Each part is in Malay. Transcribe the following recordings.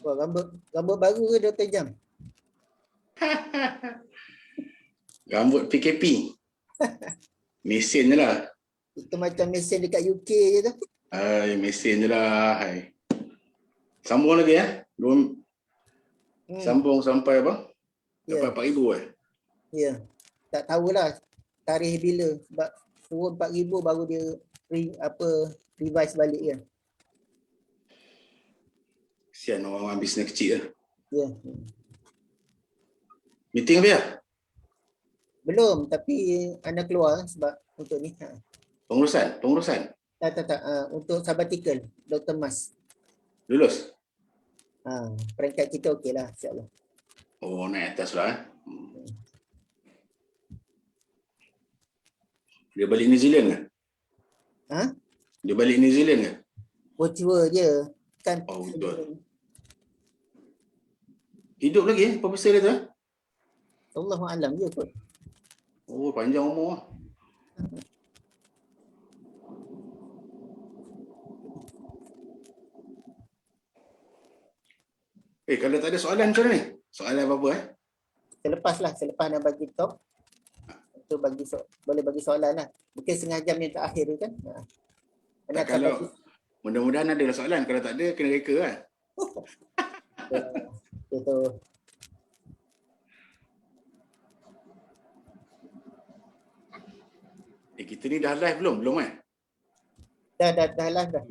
Wah, rambut baru ke Dr. Jam? Rambut PKP. Mesin je lah. Itu macam mesin dekat UK je tu. Mesin je lah. Hai. Sambung lagi Sambung sampai apa? Sampai 4,000 Ya. Tak tahulah tarikh bila. Sebab turun 4,000 baru dia revise balik kan. Kesian orang bisnes kecil lah. Ya. Meeting apa ya? Belum, tapi anda keluar sebab untuk ni. Pengurusan. Tak. Untuk sabbatical, Dr. Mas. Lulus? Peringkat kita okey lah, insyaAllah. Oh, naik atas lah. Dia balik New Zealand ke? Dia balik New Zealand ke? Tour je. Kan. Oh, betul. Hidup lagi profesor dia tu Allahu'alam je kot. Oh, panjang umur. Kalau tak ada soalan macam mana ni? Soalan apa-apa Selepas nak bagi talk, tu boleh bagi soalan lah. Mungkin setengah jam yang terakhir tu kan. Kalau mudah-mudahan ada soalan. Kalau tak ada, kena reka kan? Itu. Kita ni dah live belum? Belum kan? Dah live dah.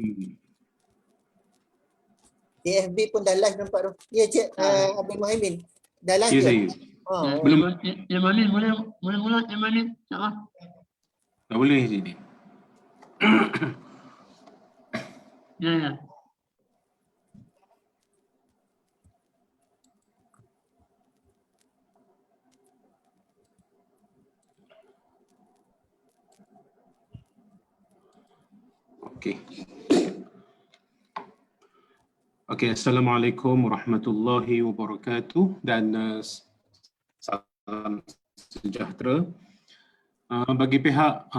TFB pun dah live nampak tu. Ya Cik Abdul Muhaimin. Dah live ke? Belum. Emanin boleh emanin. InsyaAllah. Tak boleh sini. Ya. Okey, Assalamualaikum warahmatullahi wabarakatuh dan salam sejahtera. Bagi pihak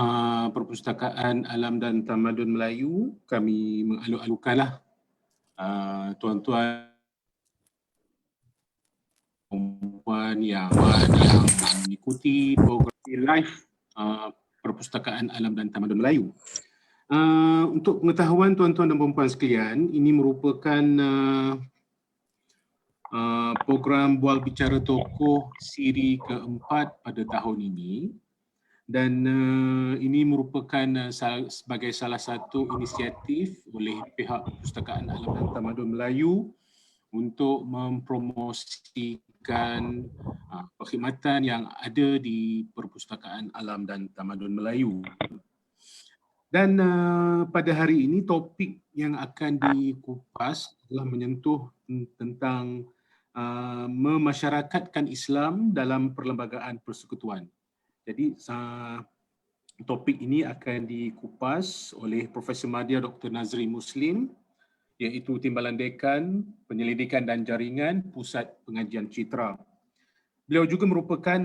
Perpustakaan Alam dan Tamadun Melayu, kami mengalu-alukanlah tuan-tuan perempuan yang mengikuti program live Perpustakaan Alam dan Tamadun Melayu. Untuk pengetahuan tuan-tuan dan puan-puan sekalian, ini merupakan program Bual Bicara Tokoh siri keempat pada tahun ini, dan ini merupakan sebagai salah satu inisiatif oleh pihak Perpustakaan Alam dan Tamadun Melayu untuk mempromosikan perkhidmatan yang ada di Perpustakaan Alam dan Tamadun Melayu. Dan pada hari ini topik yang akan dikupas adalah menyentuh tentang memasyarakatkan Islam dalam perlembagaan persekutuan. Jadi topik ini akan dikupas oleh Profesor Madya Dr. Nazri Muslim, iaitu Timbalan Dekan Penyelidikan dan Jaringan Pusat Pengajian Citra. Beliau juga merupakan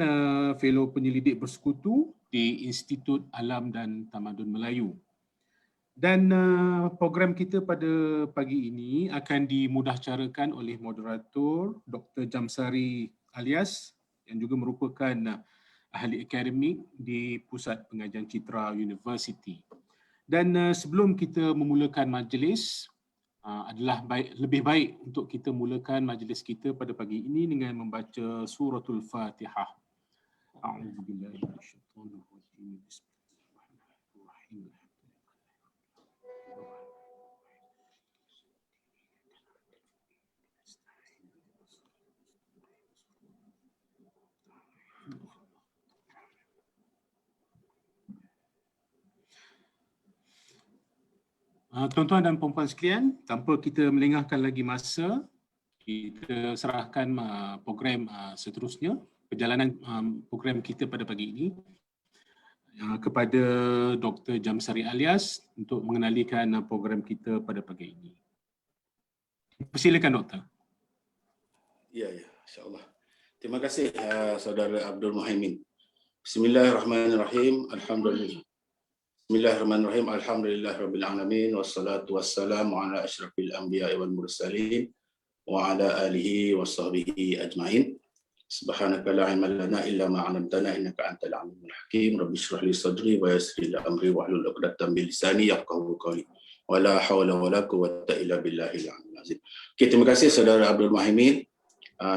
fellow penyelidik bersekutu di Institut Alam dan Tamadun Melayu. Dan program kita pada pagi ini akan dimudahcarakan oleh moderator Dr. Jamsari Alias yang juga merupakan ahli akademik di Pusat Pengajian Citra University. Dan sebelum kita memulakan majlis, lebih baik untuk kita mulakan majlis kita pada pagi ini dengan membaca suratul Fatihah. A'udzubillahi minasyaitonir rajim. Bismillahirrahmanirrahim. Tuan-tuan dan puan-puan sekalian, tanpa kita melengahkan lagi masa, kita serahkan program seterusnya, perjalanan program kita pada pagi ini kepada Dr. Jamsari Alias untuk mengenalikan program kita pada pagi ini. Persilakan Doktor. Ya, insya-Allah. Terima kasih Saudara Abdul Muhaimin. Bismillahirrahmanirrahim. Bismillahirrahmanirrahim. Alhamdulillahirabbil alamin wassalatu wassalamu ala asyrafil anbiya'i wal mursalin wa ala alihi wa sahbihi ajma'in. Subhanaka la ilma lana illa ma 'allamtana innaka antal alimul hakim. Rabbi shrah li sadri wa yassir li amri wahlul 'uqdatam min lisani yafqahu qawli. Wala haula wala quwwata illa billahil aliyyil azim. Okay, terima kasih saudara Abdul Mahimin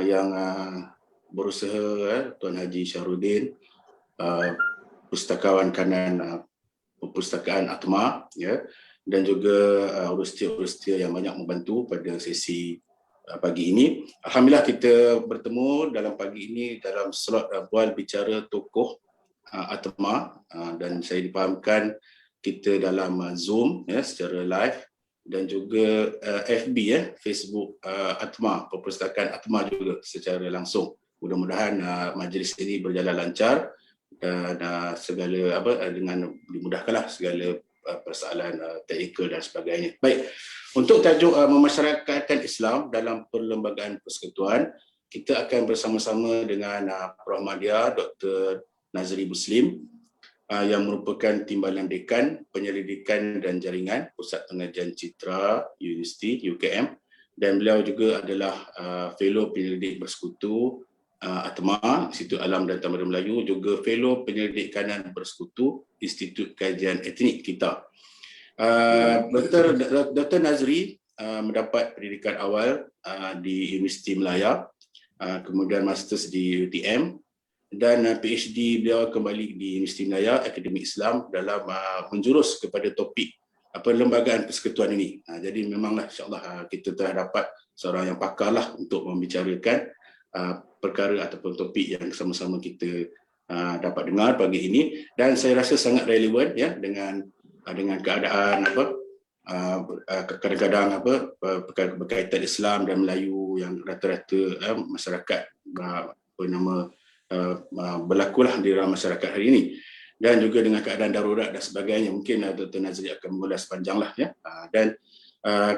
yang berusaha, Tuan Haji Syahrudin, pustakawan kanan perpustakaan Atma, ya, dan juga urustia-urustia yang banyak membantu pada sesi pagi ini. Alhamdulillah kita bertemu dalam pagi ini dalam slot bual bicara tokoh Atma, dan saya dipahamkan kita dalam Zoom, ya, secara live, dan juga FB, ya, Facebook Atma, perpustakaan Atma juga secara langsung. Mudah-mudahan majlis ini berjalan lancar dan segala dengan dimudahkanlah segala persoalan teknikal dan sebagainya. Baik, untuk tajuk memasyarakatkan Islam dalam perlembagaan persekutuan, kita akan bersama-sama dengan Prof Madya Dr. Nazri Muslim yang merupakan Timbalan Dekan Penyelidikan dan Jaringan Pusat Pengajian Citra Universiti UKM, dan beliau juga adalah Fellow Penyelidik Bersekutu Atma, Institut Alam dan Tamadun Melayu, juga Fellow Penyelidik Kanan Bersekutu Institut Kajian Etnik kita. Dr. Nazri mendapat pendidikan awal di Universiti Melaya, kemudian Masters di UTM, dan PhD beliau kembali di Universiti Melaya Akademi Islam dalam menjurus kepada topik perlembagaan persekutuan ini. Jadi memanglah insyaAllah kita telah dapat seorang yang pakar lah untuk membicarakan perkara ataupun topik yang sama-sama kita dapat dengar pagi ini, dan saya rasa sangat relevan, ya, dengan keadaan kadang-kadang perkara berkaitan Islam dan Melayu yang rata-rata masyarakat berlakulah di dalam masyarakat hari ini, dan juga dengan keadaan darurat dan sebagainya. Mungkin Dr. Nazri akan mengulas panjanglah, ya, dan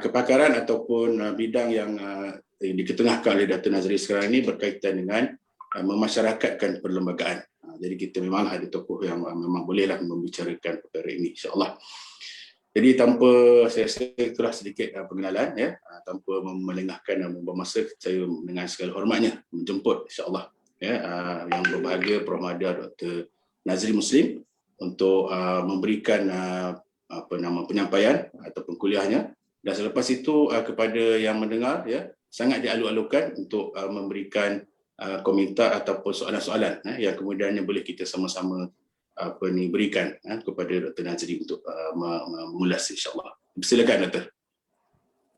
kepakaran ataupun bidang yang diketengahkan oleh Dr. Nazri sekarang ini berkaitan dengan memasyarakatkan perlembagaan. Jadi kita memang ada tokoh yang memang bolehlah membicarakan perkara ini, insya-Allah. Jadi tanpa saya itulah sedikit pengenalan, ya, tanpa melengahkan dan membuang masa, saya dengan segala hormatnya menjemput insya-Allah, ya, yang berbahagia Prof Madya Dr. Nazri Muslim untuk memberikan penyampaian ataupun kuliahnya, dan selepas itu kepada yang mendengar, ya, sangat dialu-alukan untuk memberikan komentar ataupun soalan-soalan yang kemudiannya boleh kita sama-sama berikan kepada Dr. Nazri untuk mengulas, insya-Allah. Silakan Dr.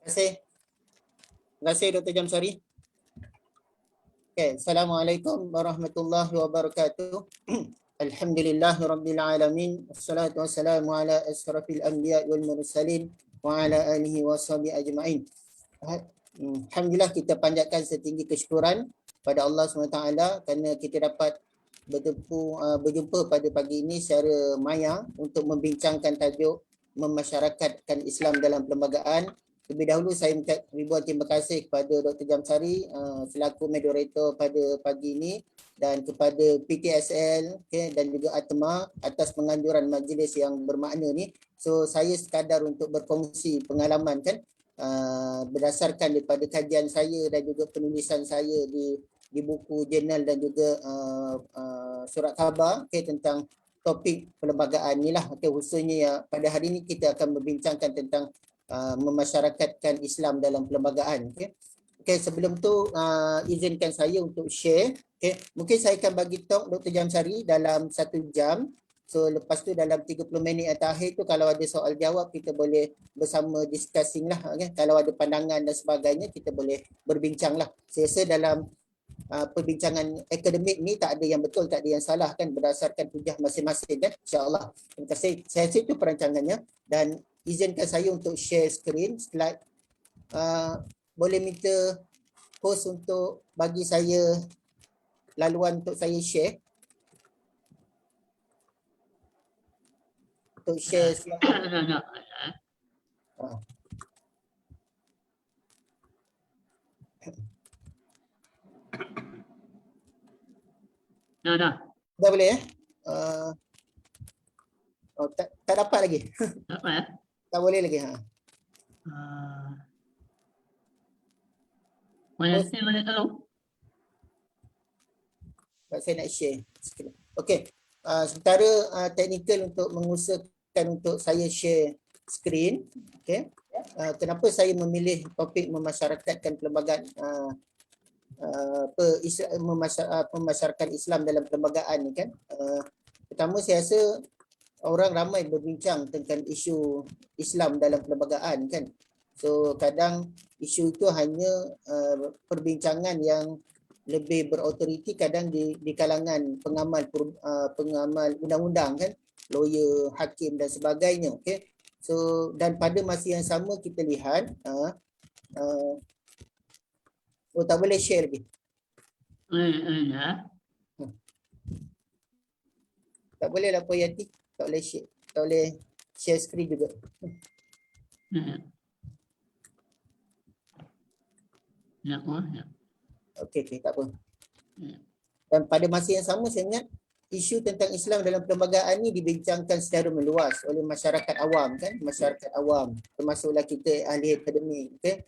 Terima kasih Dr. Jamsari. Okay. Assalamualaikum warahmatullahi wabarakatuh. Alhamdulillahirabbil alamin. Wassalatu wassalamu ala asyrafil anbiya wal mursalin wa ala alihi washabihi ajma'in. Alhamdulillah, kita panjatkan setinggi kesyukuran pada Allah SWT kerana kita dapat berjumpa pada pagi ini secara maya untuk membincangkan tajuk memasyarakatkan Islam dalam perlembagaan. Lebih dahulu saya minta ribuan terima kasih kepada Dr. Jamsari selaku moderator pada pagi ini, dan kepada PTSL, okay, dan juga Atma atas penganjuran majlis yang bermakna ni. So saya sekadar untuk berkongsi pengalaman, kan, berdasarkan daripada kajian saya dan juga penulisan saya di buku jurnal dan juga surat khabar, okay, tentang topik perlembagaan ni lah. Okay, khususnya ya, pada hari ini kita akan membincangkan tentang memasyarakatkan Islam dalam perlembagaan. Okay. Okay, sebelum tu izinkan saya untuk share. Okay. Mungkin saya akan bagi talk Dr. Jamsari dalam 1 jam. So lepas tu dalam 30 minit atau akhir tu kalau ada soal jawab kita boleh bersama discussing lah. Okay. Kalau ada pandangan dan sebagainya kita boleh berbincang lah. Saya rasa dalam perbincangan akademik ni tak ada yang betul, tak ada yang salah, kan, berdasarkan hujah masing-masing, kan, insya-Allah. Terima kasih. Saya rasa itu perancangannya, dan izinkan saya untuk share screen slide. Boleh minta host untuk bagi saya laluan untuk saya share. Untuk share slide. Dah. Dah boleh, tak dapat lagi. Tak apa, Tak boleh lagi. Saya nak share skrin. Okey. Sementara teknikal untuk mengusahakan untuk saya share skrin. Okey. Kenapa saya memilih topik memasyarakatkan perlembagaan pemasyarakat Islam dalam perlembagaan ni kan. Pertama saya rasa orang ramai berbincang tentang isu Islam dalam perlembagaan kan. So kadang isu itu hanya perbincangan yang lebih berautoriti kadang di kalangan pengamal undang-undang kan, lawyer, hakim dan sebagainya. Okey. So dan pada masa yang sama kita lihat tak boleh share lagi. Tak boleh lah Puan Yati. Tak boleh share. Tak boleh share screen juga. Okey, tak apa. Dan pada masa yang sama saya ingat isu tentang Islam dalam perlembagaan ni dibincangkan secara meluas oleh masyarakat awam kan, masyarakat awam termasuklah kita ahli akademik, okey.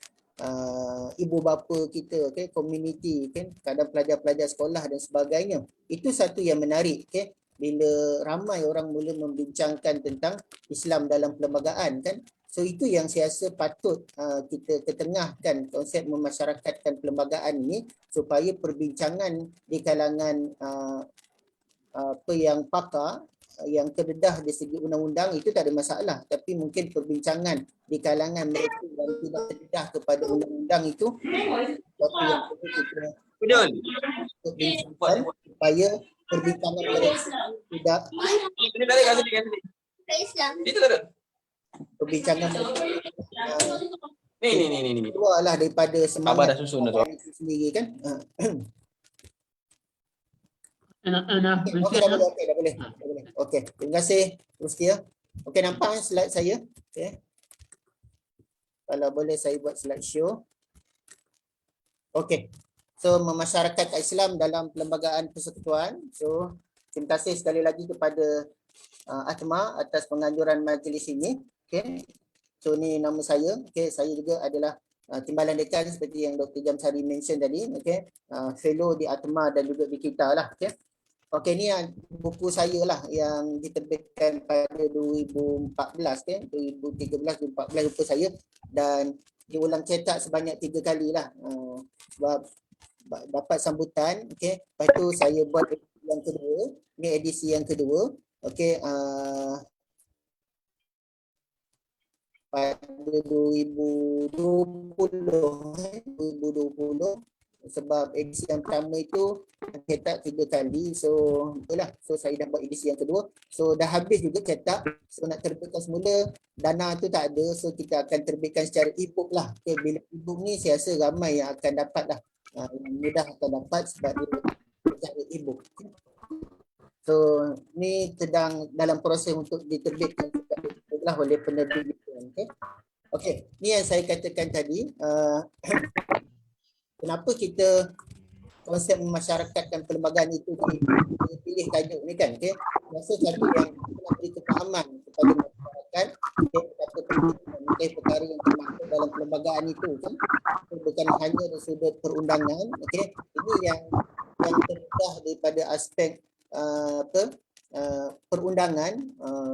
Ibu bapa kita, okey, komuniti kan, kadang pelajar-pelajar sekolah dan sebagainya. Itu satu yang menarik, okey. Bila ramai orang mula membincangkan tentang Islam dalam perlembagaan kan. So itu yang saya rasa patut kita ketengahkan konsep memasyarakatkan perlembagaan ini supaya perbincangan di kalangan apa yang pakar yang terdedah dari segi undang-undang itu tak ada masalah, tapi mungkin perbincangan di kalangan mereka yang tidak terdedah kepada undang-undang itu sesuatu yang perlu kita bincangkan supaya perbincangan mereka tidak perbincangan mereka keluarlah daripada semangat itu sendiri kan. Okey, dah boleh. Okey, terima kasih Rustia. Okey, nampak slide saya? Okey. Kalau boleh saya buat slide show. Okey. So memasyarakat Islam dalam perlembagaan persekutuan. So terima kasih sekali lagi kepada Atma atas penganjuran majlis ini. Okey. So ni nama saya. Okey, saya juga adalah timbalan dekan seperti yang Dr. Jamsari mention tadi. Okey. Fellow di Atma dan juga di kita lah. Okey. Okey, ni buku saya lah yang diterbitkan pada 2014 kan, 2013 2014 buku saya dan diulang cetak sebanyak 3 kali lah sebab dapat sambutan. Okey, lepas tu saya buat edisi yang kedua, ni edisi yang kedua. Okey, pada 2020 sebab edisi yang pertama itu cetak 3 kali, so itulah, so saya dah buat edisi yang kedua, so dah habis juga cetak, so nak terbitkan semula dana tu tak ada, so kita akan terbitkan secara e-book lah. Okay, bila e-book ni saya rasa ramai yang akan dapat lah, mudah akan dapat sebab dia secara e-book. So ni sedang dalam proses untuk diterbitkan lah oleh penerbit. Okay. Okay, ni yang saya katakan tadi. Kenapa kita konsep memasyarakatkan perlembagaan itu pilih tajuk ni kan, okey. Rasa satu yang nak beri kefahaman kepada masyarakat terkait perkara yang termaktub dalam perlembagaan itu kan. Bukan hanya dari sudut perundangan, okey. Ini yang terdedah daripada aspek perundangan,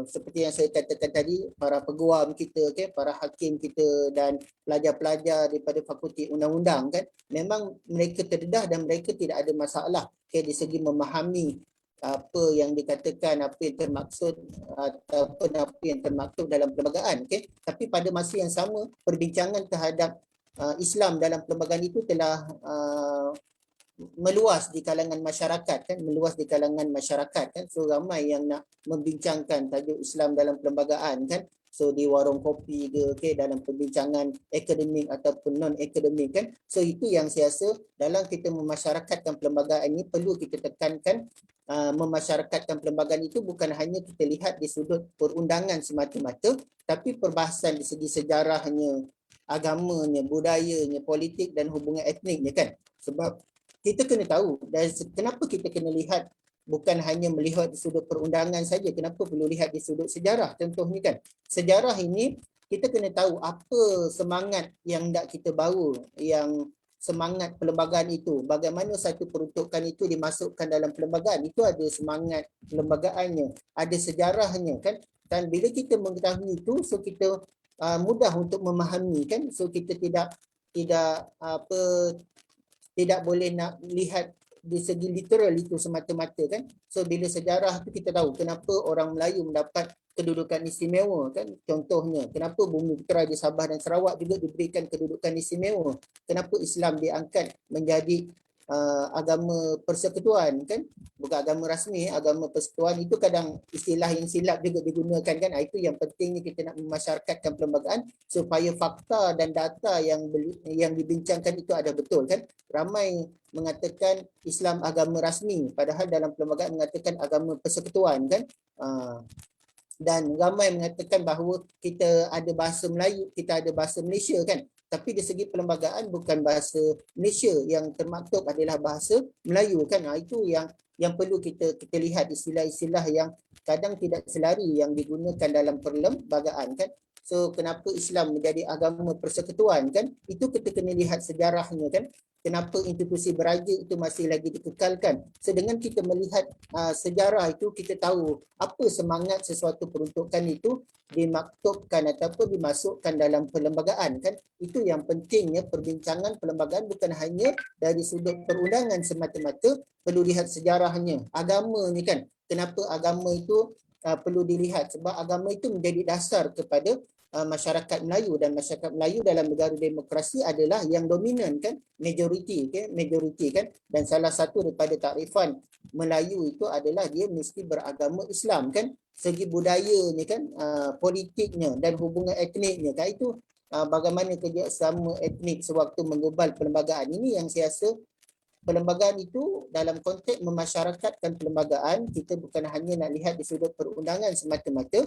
seperti yang saya katakan tadi, para peguam kita, okay, para hakim kita dan pelajar-pelajar daripada fakulti undang-undang kan, memang mereka terdedah dan mereka tidak ada masalah, okay, di segi memahami apa yang dikatakan, apa yang termaksud ataupun apa yang termaktub dalam perlembagaan, okay. Tapi pada masa yang sama perbincangan terhadap Islam dalam perlembagaan itu telah meluas di kalangan masyarakat kan, meluas di kalangan masyarakat kan, so ramai yang nak membincangkan tajuk Islam dalam perlembagaan kan, so di warung kopi ke, okay, dalam perbincangan akademik ataupun non akademik kan. So itu yang saya rasa dalam kita memasyarakatkan perlembagaan ini perlu kita tekankan. Memasyarakatkan perlembagaan itu bukan hanya kita lihat di sudut perundangan semata-mata, tapi perbahasan di segi sejarahnya, agamanya, budayanya, politik dan hubungan etniknya kan. Sebab kita kena tahu dan kenapa kita kena lihat, bukan hanya melihat di sudut perundangan saja, kenapa perlu lihat di sudut sejarah contohnya kan. Sejarah ini kita kena tahu apa semangat yang hendak kita bawa, yang semangat perlembagaan itu. Bagaimana satu peruntukan itu dimasukkan dalam perlembagaan, itu ada semangat perlembagaannya, ada sejarahnya kan. Dan bila kita mengetahui itu, so kita mudah untuk memahami kan. So kita tidak boleh nak lihat di segi literal itu semata-mata kan. So bila sejarah tu kita tahu kenapa orang Melayu mendapat kedudukan istimewa kan. Contohnya, kenapa Bumi Putera di Sabah dan Sarawak juga diberikan kedudukan istimewa. Kenapa Islam diangkat menjadi agama persekutuan kan, bukan agama rasmi, agama persekutuan. Itu kadang istilah yang silap juga digunakan kan. Itu yang pentingnya kita nak memasyarakatkan perlembagaan supaya fakta dan data yang dibincangkan itu ada betul kan. Ramai mengatakan Islam agama rasmi, padahal dalam perlembagaan mengatakan agama persekutuan kan. Dan ramai mengatakan bahawa kita ada bahasa Melayu, kita ada bahasa Malaysia kan. Tapi di segi perlembagaan bukan bahasa Malaysia yang termaktub adalah bahasa Melayu kan. Itu yang perlu kita lihat, istilah-istilah yang kadang tidak selari yang digunakan dalam perlembagaan kan. So kenapa Islam menjadi agama persekutuan kan? Itu kita kena lihat sejarahnya kan. Kenapa institusi beraja itu masih lagi dikekalkan. So dengan kita melihat sejarah itu, kita tahu apa semangat sesuatu peruntukan itu dimaktubkan ataupun dimasukkan dalam perlembagaan kan. Itu yang pentingnya perbincangan perlembagaan bukan hanya dari sudut perundangan semata-mata, perlu lihat sejarahnya. Agama ni kan, kenapa agama itu perlu dilihat, sebab agama itu menjadi dasar kepada masyarakat Melayu, dan masyarakat Melayu dalam negara demokrasi adalah yang dominan kan, majoriti kan. Dan salah satu daripada takrifan Melayu itu adalah dia mesti beragama Islam kan. Segi budaya ni kan, politiknya dan hubungan etniknya kan, itu bagaimana kerjasama etnik sewaktu menggubal perlembagaan. Ini yang saya rasa perlembagaan itu dalam konteks memasyarakatkan perlembagaan, kita bukan hanya nak lihat di sudut perundangan semata-mata,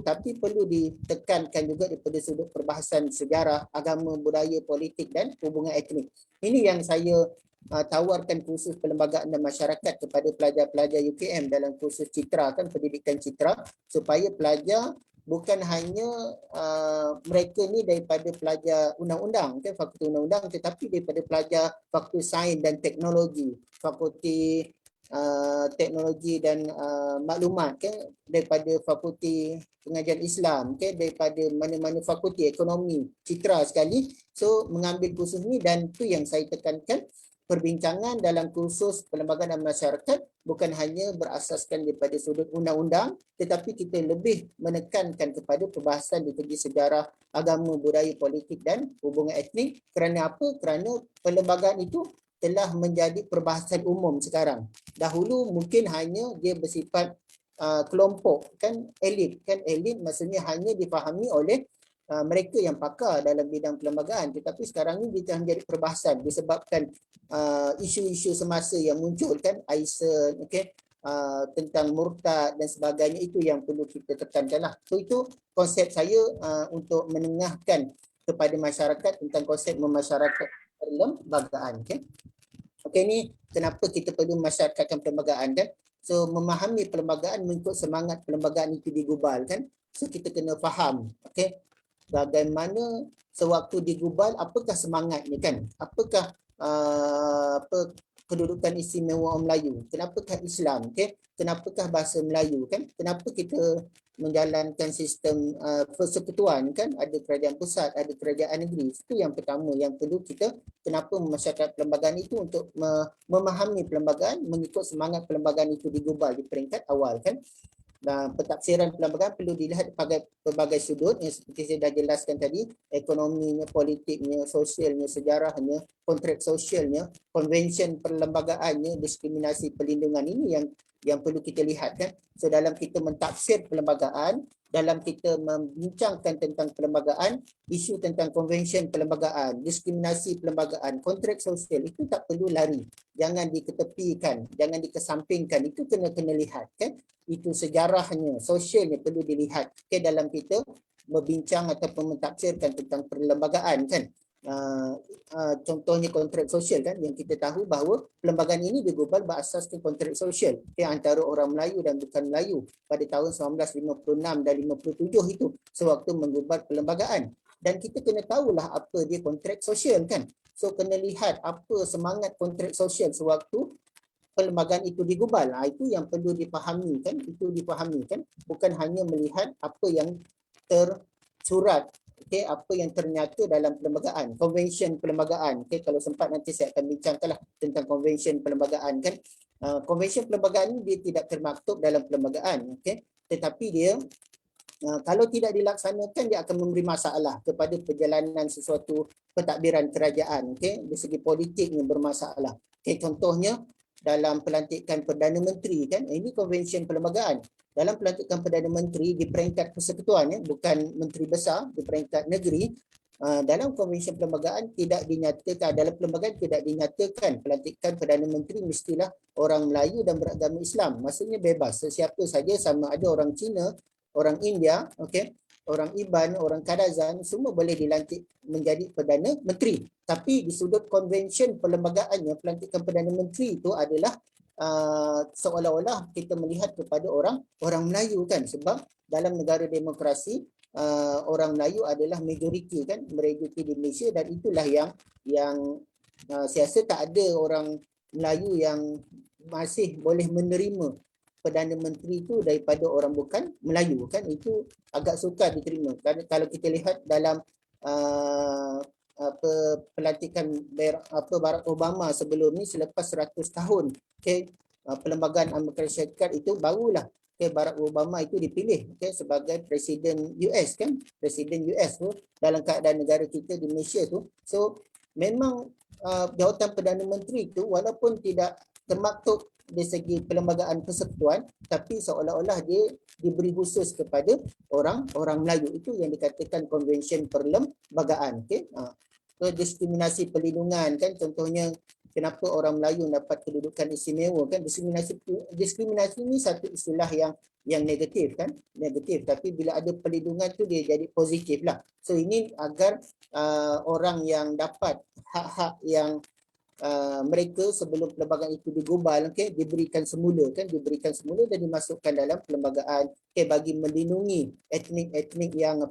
tapi perlu ditekankan juga daripada sudut perbahasan sejarah, agama, budaya, politik dan hubungan etnik. Ini yang saya tawarkan kursus perlembagaan dan masyarakat kepada pelajar-pelajar UKM dalam kursus Citra kan, pendidikan Citra, supaya pelajar bukan hanya mereka ni daripada pelajar undang-undang kan, fakulti undang-undang, tetapi daripada pelajar fakulti sains dan teknologi, fakulti teknologi dan maklumat kan, daripada fakulti pengajian Islam kan, daripada mana-mana fakulti ekonomi, Citra sekali. So mengambil kursus ni, dan tu yang saya tekankan, perbincangan dalam kursus perlembagaan dan masyarakat bukan hanya berasaskan daripada sudut undang-undang, tetapi kita lebih menekankan kepada perbahasan di segi sejarah, agama, budaya, politik dan hubungan etnik. Kerana apa? Kerana perlembagaan itu telah menjadi perbahasan umum sekarang. Dahulu mungkin hanya dia bersifat kelompok kan, elit kan. Elit maksudnya hanya difahami oleh mereka yang pakar dalam bidang perlembagaan, tetapi sekarang ini dia menjadi perbahasan disebabkan isu-isu semasa yang muncul kan, Aizen okay, tentang murtad dan sebagainya. Itu yang perlu kita tekankan lah. So itu konsep saya untuk menengahkan kepada masyarakat tentang konsep memasyarakatkan perlembagaan. Okay, ni kenapa kita perlu memasyarakatkan perlembagaan kan. So memahami perlembagaan mengikut semangat perlembagaan itu digubal kan. So kita kena faham okay, bagaimana sewaktu digubal, apakah semangatnya kan, apakah kedudukan istimewa orang Melayu, kenapakah Islam, okay? Kenapakah bahasa Melayu kan, kenapa kita menjalankan sistem persekutuan kan, ada kerajaan pusat, ada kerajaan negeri. Itu yang pertama yang perlu kita, kenapa masyarakat perlembagaan itu, untuk memahami perlembagaan mengikut semangat perlembagaan itu digubal di peringkat awal kan. Dan pentafsiran perlembagaan perlu dilihat berbagai sudut yang seperti saya dah jelaskan tadi, ekonominya, politiknya, sosialnya, sejarahnya, kontrak sosialnya, konvensyen perlembagaannya, diskriminasi, perlindungan. Ini yang perlu kita lihat kan. So dalam kita mentafsir perlembagaan, dalam kita membincangkan tentang perlembagaan, isu tentang konvensyen perlembagaan, diskriminasi perlembagaan, kontrak sosial, itu tak perlu lari, jangan diketepikan, jangan dikesampingkan. Itu kena lihat kan. Itu sejarahnya, sosialnya perlu dilihat okay, dalam kita berbincang ataupun mentafsirkan tentang perlembagaan kan. Contohnya kontrak sosial kan, yang kita tahu bahawa perlembagaan ini digubal berasaskan kontrak sosial okay, antara orang Melayu dan bukan Melayu pada tahun 1956 dan 57 itu sewaktu menggubal perlembagaan. Dan kita kena tahulah apa dia kontrak sosial kan. So kena lihat apa semangat kontrak sosial sewaktu perlembagaan itu digubal. Itu yang perlu dipahami kan, bukan hanya melihat apa yang tersurat, okey, apa yang ternyata dalam perlembagaan, konvensyen perlembagaan. Okey, kalau sempat nanti saya akan bincangkanlah tentang konvensyen perlembagaan kan. Konvensyen perlembagaan ini dia tidak termaktub dalam perlembagaan, okey, tetapi dia kalau tidak dilaksanakan dia akan memberi masalah kepada perjalanan sesuatu pentadbiran kerajaan, okey, dari segi politiknya bermasalah. Okey, contohnya dalam pelantikan Perdana Menteri kan, ini konvensyen perlembagaan. Dalam pelantikan Perdana Menteri di peringkat persekutuan, bukan menteri besar, di peringkat negeri, dalam konvensyen perlembagaan tidak dinyatakan, dalam perlembagaan tidak dinyatakan pelantikan Perdana Menteri mestilah orang Melayu dan beragama Islam. Maksudnya bebas, sesiapa saja, sama ada orang Cina, orang India, okey, orang Iban, orang Kadazan, semua boleh dilantik menjadi Perdana Menteri. Tapi di sudut konvensyen perlembagaannya, pelantikan Perdana Menteri itu adalah seolah-olah kita melihat kepada orang Melayu kan, sebab dalam negara demokrasi orang Melayu adalah majoriti kan, majoriti di Malaysia, dan itulah yang saya rasa tak ada orang Melayu yang masih boleh menerima Perdana Menteri itu daripada orang bukan Melayu kan. Itu agak sukar diterima. Kalau kita lihat dalam pelantikan Barack Obama sebelum ni, selepas 100 tahun perlembagaan Amerika Syarikat itu, barulah Barack Obama itu dipilih sebagai Presiden US kan, Presiden US tu dalam keadaan negara kita di Malaysia tu. So memang jawatan Perdana Menteri itu walaupun tidak termaktub dari segi perlembagaan persekutuan, tapi seolah-olah dia diberi khusus kepada orang Melayu. Itu yang dikatakan konvensyen perlembagaan. So, diskriminasi perlindungan kan, contohnya kenapa orang Melayu dapat kedudukan istimewa kan. Diskriminasi ini satu istilah yang negatif kan, negatif, tapi bila ada perlindungan tu dia jadi positif lah. So ini agar orang yang dapat hak-hak yang mereka sebelum perlembagaan itu digubal, diberikan semula dan dimasukkan dalam perlembagaan bagi melindungi etnik yang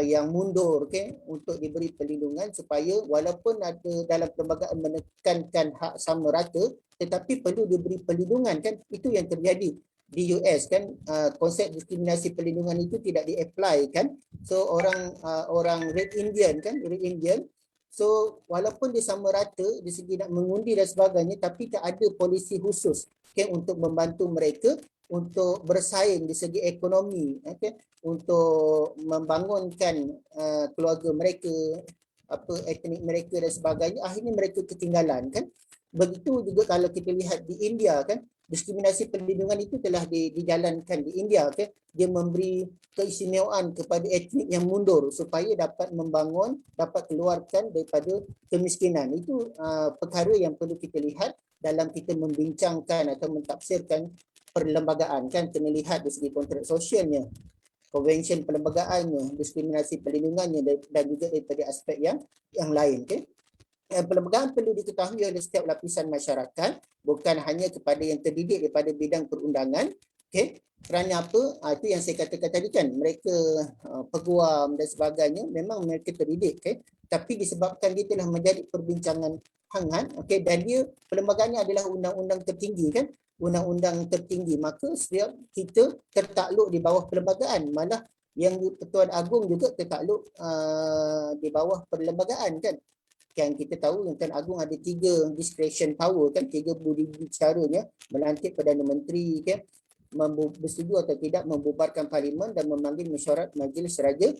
yang mundur untuk diberi perlindungan, supaya walaupun ada dalam perlembagaan menekankan hak sama rata, tetapi perlu diberi perlindungan kan. Itu yang terjadi di US kan. Konsep diskriminasi perlindungan itu tidak di-apply kan. So orang Red Indian kan, so walaupun dia sama rata dari segi nak mengundi dan sebagainya, tapi tak ada polisi khusus untuk membantu mereka untuk bersaing di segi ekonomi, untuk membangunkan keluarga mereka, etnik mereka dan sebagainya. Akhirnya mereka ketinggalan kan. Begitu juga kalau kita lihat di India kan, diskriminasi perlindungan itu telah dijalankan di India. Dia memberi keistimewaan kepada etnik yang mundur supaya dapat membangun, dapat keluarkan daripada kemiskinan. Itu perkara yang perlu kita lihat dalam kita membincangkan atau mentafsirkan perlembagaan kan. Kena lihat dari segi kontrak sosialnya, konvensyen perlembagaannya, diskriminasi perlindungannya, dan juga daripada aspek yang lain. Perlembagaan perlu diketahui oleh setiap lapisan masyarakat, bukan hanya kepada yang terdidik daripada bidang perundangan. Kerana apa? Itu yang saya katakan tadi kan, mereka peguam dan sebagainya, memang mereka terdidik, tapi disebabkan dia telah menjadi perbincangan hangat, dan dia perlembagaannya adalah undang-undang tertinggi kan, undang-undang tertinggi, maka setiap kita tertakluk di bawah perlembagaan. Malah yang Pertuan Agong juga tertakluk di bawah perlembagaan kan. Kan kita tahu yang Tuan Agong ada 3 discretion power kan, 3 budi bicaranya, melantik Perdana Menteri kan, bersetuju atau tidak membubarkan parlimen dan memanggil mesyuarat majlis raja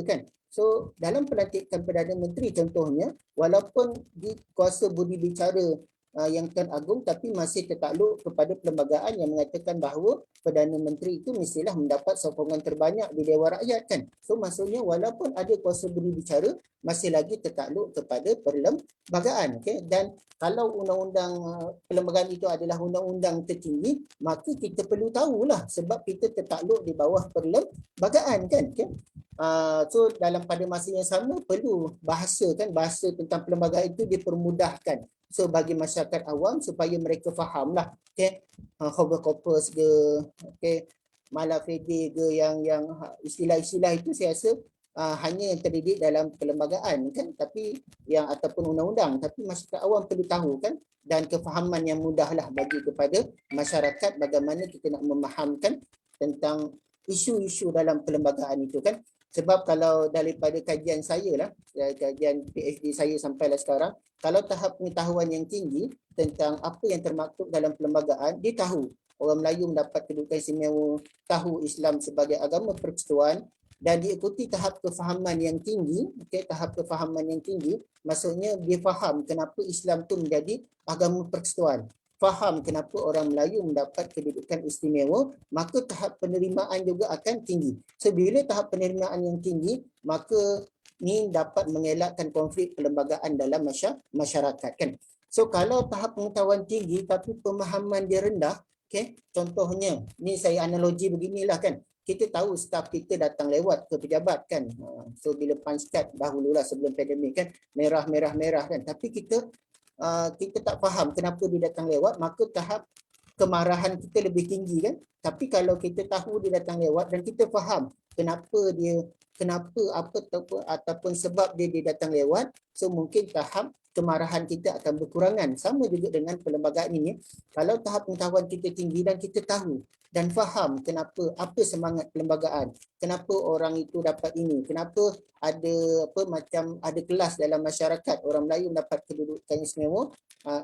kan. So dalam pelantikan Perdana Menteri contohnya, walaupun dikuasa budi bicara yang Tuan Agong, tapi masih tertakluk kepada perlembagaan yang mengatakan bahawa Perdana Menteri itu mestilah mendapat sokongan terbanyak di Dewan Rakyat kan. So maksudnya walaupun ada kuasa beri bicara, masih lagi tertakluk kepada perlembagaan. Dan kalau undang-undang perlembagaan itu adalah undang-undang tertinggi, maka kita perlu tahulah sebab kita tertakluk di bawah perlembagaan kan. So dalam pada masa yang sama perlu bahasa tentang perlembagaan itu dipermudahkan. So bagi masyarakat awam supaya mereka fahamlah, habeas corpus ke, malafide ke, yang istilah-istilah itu saya rasa hanya yang terdidik dalam perlembagaan kan, tapi yang ataupun undang-undang, tapi masyarakat awam perlu tahu kan, dan kefahaman yang mudahlah bagi kepada masyarakat bagaimana kita nak memahamkan tentang isu-isu dalam perlembagaan itu kan. Sebab kalau daripada kajian saya lah, dari kajian PhD saya sampailah sekarang, kalau tahap pengetahuan yang tinggi tentang apa yang termaktub dalam perlembagaan, dia tahu orang Melayu mendapat kedudukan istimewa, tahu Islam sebagai agama persekutuan, dan diikuti tahap kefahaman yang tinggi, tahap kefahaman yang tinggi, maksudnya dia faham kenapa Islam tu menjadi agama persekutuan. Faham kenapa orang Melayu mendapat kedudukan istimewa, maka tahap penerimaan juga akan tinggi. So, bila tahap penerimaan yang tinggi, maka ni dapat mengelakkan konflik perlembagaan dalam masyarakat kan. So, kalau tahap pengetahuan tinggi tapi pemahaman dia rendah, contohnya, ni saya analogi beginilah kan. Kita tahu staf kita datang lewat ke pejabat kan. So bila punch card dahululah sebelum pandemik kan, merah kan. Tapi kita tak faham kenapa dia datang lewat, maka tahap kemarahan kita lebih tinggi kan. Tapi kalau kita tahu dia datang lewat dan kita faham ataupun sebab dia datang lewat, so mungkin tahap kemarahan kita akan berkurangan. Sama juga dengan perlembagaan ini. Kalau tahap pengetahuan kita tinggi dan kita tahu dan faham kenapa, apa semangat perlembagaan, kenapa orang itu dapat ini, kenapa ada kelas dalam masyarakat, orang Melayu mendapat kedudukan istimewa,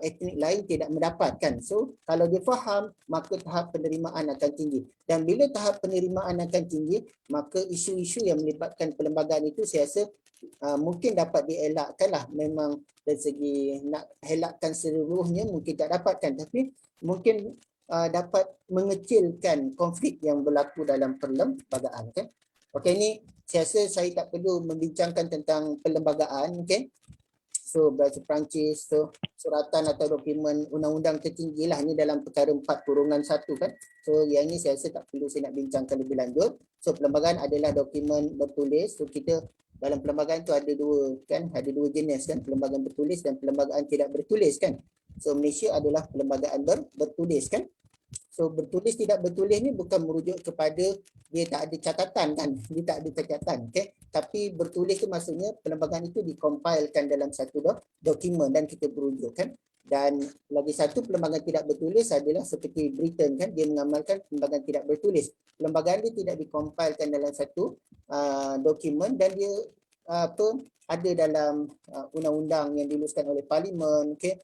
etnik lain tidak mendapatkan. So kalau dia faham, maka tahap penerimaan akan tinggi. Dan bila tahap penerimaan akan tinggi, maka isu-isu yang melibatkan perlembagaan itu saya rasa mungkin dapat dielakkan lah. Memang dari segi nak elakkan seluruhnya mungkin tak dapatkan, tapi mungkin dapat mengecilkan konflik yang berlaku dalam perlembagaan kan. Okey, ni saya rasa saya tak perlu membincangkan tentang perlembagaan, okey. So bahasa Perancis, so suratan atau dokumen undang-undang tertinggi lah ni dalam perkara 4/1 kan. So yang ni saya rasa tak perlu saya nak bincangkan lebih lanjut. So perlembagaan adalah dokumen bertulis. So kita dalam perlembagaan tu ada dua jenis kan, perlembagaan bertulis dan perlembagaan tidak bertulis kan. So Malaysia adalah perlembagaan bertulis kan. So bertulis tidak bertulis ni bukan merujuk kepada dia tak ada catatan kan, dia tak ada catatan, okey. Tapi bertulis tu maksudnya perlembagaan itu dikompilekan dalam satu dokumen dan kita berujuk kan. Dan lagi satu perlembagaan tidak bertulis adalah seperti Britain kan, dia mengamalkan perlembagaan tidak bertulis. Perlembagaan dia tidak dikompilekan dalam satu dokumen dan dia ada dalam undang-undang yang diluluskan oleh parlimen, okey,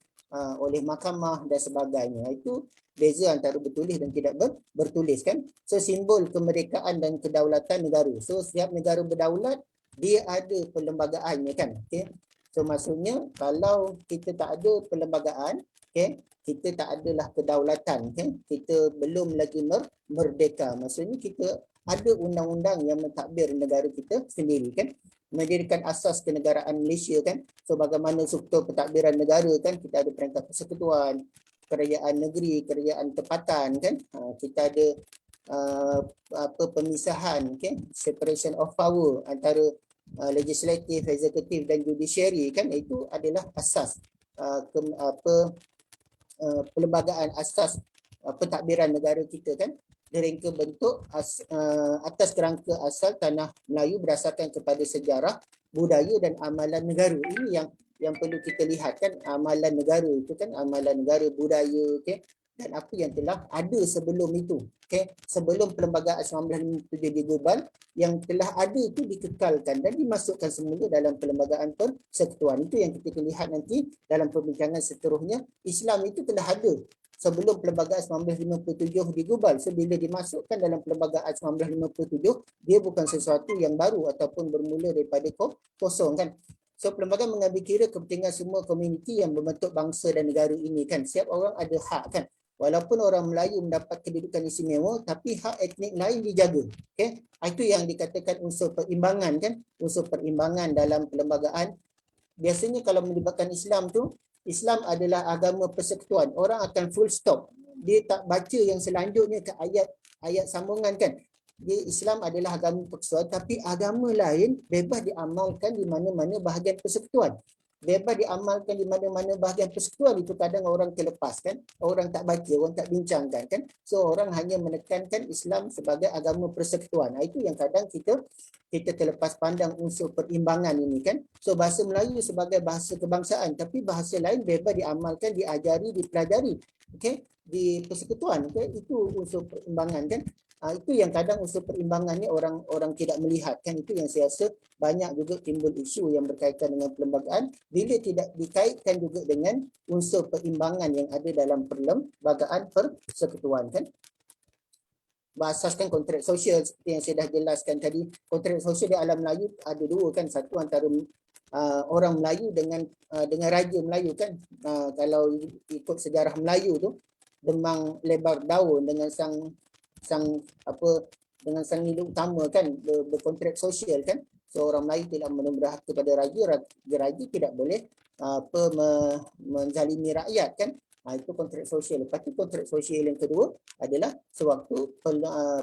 oleh mahkamah dan sebagainya. Itu beza antara bertulis dan tidak bertulis kan. So simbol kemerdekaan dan kedaulatan negara. So setiap negara berdaulat dia ada perlembagaannya kan. Okay. So maksudnya kalau kita tak ada perlembagaan, okay, kita tak adalah kedaulatan. Okay. Kita belum lagi merdeka. Maksudnya kita ada undang-undang yang mentadbir negara kita sendiri kan. Mendirikan asas kenegaraan Malaysia kan. So bagaimana struktur pentadbiran negara kan, kita ada perangkat persekutuan, kerajaan negeri, kerajaan tempatan kan. Kita ada pemisahan, okay? Separation of power antara legislatif, eksekutif dan judiciary kan. Itu adalah asas perlembagaan, asas pentadbiran negara kita kan. Direngka bentuk atas kerangka asal tanah Melayu berdasarkan kepada sejarah, budaya dan amalan negara. Ini yang perlu kita lihat kan, amalan negara itu kan, amalan negara, budaya, okay? Dan apa yang telah ada sebelum itu, okay? Sebelum perlembagaan 1957 di global, yang telah ada itu dikekalkan dan dimasukkan semula dalam perlembagaan persekutuan. Itu yang kita lihat nanti dalam perbincangan seterusnya. Islam itu telah ada sebelum perlembagaan 1957 di global. So bila dimasukkan dalam perlembagaan 1957, dia bukan sesuatu yang baru ataupun bermula daripada kosong kan. So perlembagaan mengambil kira kepentingan semua komuniti yang berbentuk bangsa dan negara ini kan. Setiap orang ada hak kan. Walaupun orang Melayu mendapat kedudukan istimewa, tapi hak etnik lain dijaga. Okay? Itu yang dikatakan unsur perimbangan kan. Unsur perimbangan dalam perlembagaan. Biasanya kalau melibatkan Islam tu, Islam adalah agama persekutuan. Orang akan full stop. Dia tak baca yang selanjutnya ke ayat sambungan kan. Dia Islam adalah agama persekutuan, tapi agama lain bebas diamalkan di mana-mana bahagian persekutuan. bebas diamalkan di mana-mana bahagian persekutuan itu kadang orang terlepas kan, orang tak baca, orang tak bincangkan kan. So orang hanya menekankan Islam sebagai agama persekutuan. Itu yang kadang kita terlepas pandang unsur perimbangan ini kan. So bahasa Melayu sebagai bahasa kebangsaan, tapi bahasa lain bebas diamalkan, diajari, dipelajari, okey, di persekutuan. Okay? Itu unsur perimbangan kan. Itu yang kadang unsur perimbangannya orang tidak melihat kan. Itu yang saya rasa banyak juga timbul isu yang berkaitan dengan perlembagaan bila tidak dikaitkan juga dengan unsur perimbangan yang ada dalam perlembagaan persekutuan kan. Berasaskan kontrak sosial seperti yang saya dah jelaskan tadi. Kontrak sosial di alam Melayu ada dua kan. Satu antara orang Melayu dengan raja Melayu kan. Kalau ikut sejarah Melayu tu, Demang Lebar Daun dengan sang nilai utama kan, berkontrak sosial kan. So orang Melayu tidak menembah kepada raja tidak boleh menzalimi rakyat kan. Itu kontrak sosial. Lepas tu kontrak sosial yang kedua adalah sewaktu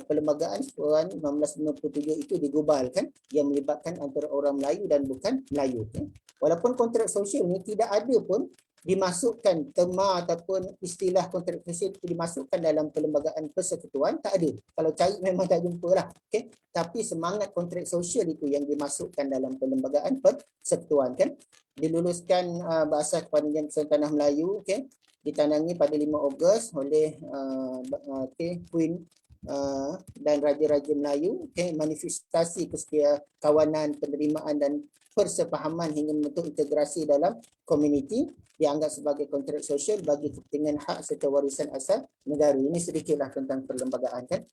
perlembagaan tahun 1957 itu digubalkan, yang melibatkan antara orang Melayu dan bukan Melayu kan. Walaupun kontrak sosial ni tidak ada pun dimasukkan tema ataupun istilah kontrak sosial itu dimasukkan dalam perlembagaan persekutuan, tak ada. Kalau cari memang tak jumpa lah. Okay? Tapi semangat kontrak sosial itu yang dimasukkan dalam perlembagaan persekutuan kan. Diluluskan Bahasa Kepanitiaan Tanah Melayu, okay? Ditandangi pada 5 Ogos oleh Queen dan Raja-Raja Melayu, okay? Manifestasi kesetia kawanan, penerimaan dan persefahaman hingga membentuk integrasi dalam komuniti, dianggap sebagai kontrak sosial bagi kepentingan hak serta warisan asal negara. Ini sedikitlah tentang perlembagaan kan.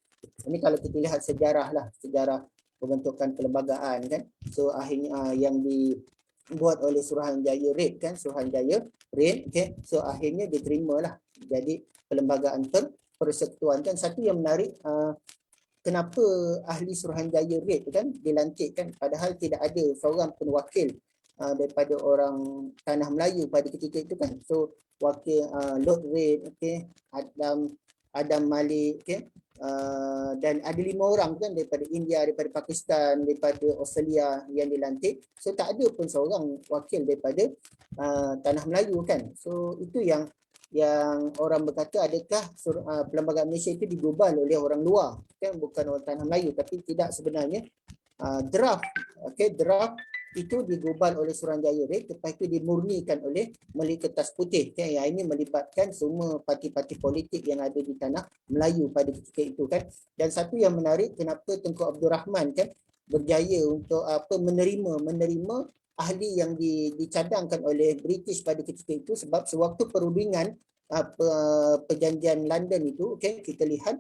Ini kalau kita lihat sejarah lah, sejarah pembentukan perlembagaan kan. So akhirnya yang dibuat oleh Suruhanjaya Red kan, Suruhanjaya Red, okay. So akhirnya diterimalah jadi perlembagaan persekutuan kan. Satu yang menarik, kenapa ahli Suruhanjaya Red kan dilantik kan, padahal tidak ada seorang pun wakil daripada orang Tanah Melayu pada ketika itu kan. So wakil Lord Red, okay, Adam Malik, okay, dan ada 5 orang kan daripada India, daripada Pakistan, daripada Australia yang dilantik. So tak ada pun seorang wakil daripada Tanah Melayu kan. So itu yang orang berkata adakah perlembagaan Malaysia itu digubal oleh orang luar kan, bukan orang Tanah Melayu. Tapi tidak, sebenarnya draft itu digubal oleh Suruhanjaya Red, lepas itu dimurnikan oleh melalui kertas putih kan. Yang ini melibatkan semua parti-parti politik yang ada di Tanah Melayu pada ketika itu kan. Dan satu yang menarik, kenapa Tengku Abdul Rahman kan berjaya untuk menerima ahli yang dicadangkan oleh British pada ketika itu, sebab sewaktu perundingan perjanjian London itu, okay, kita lihat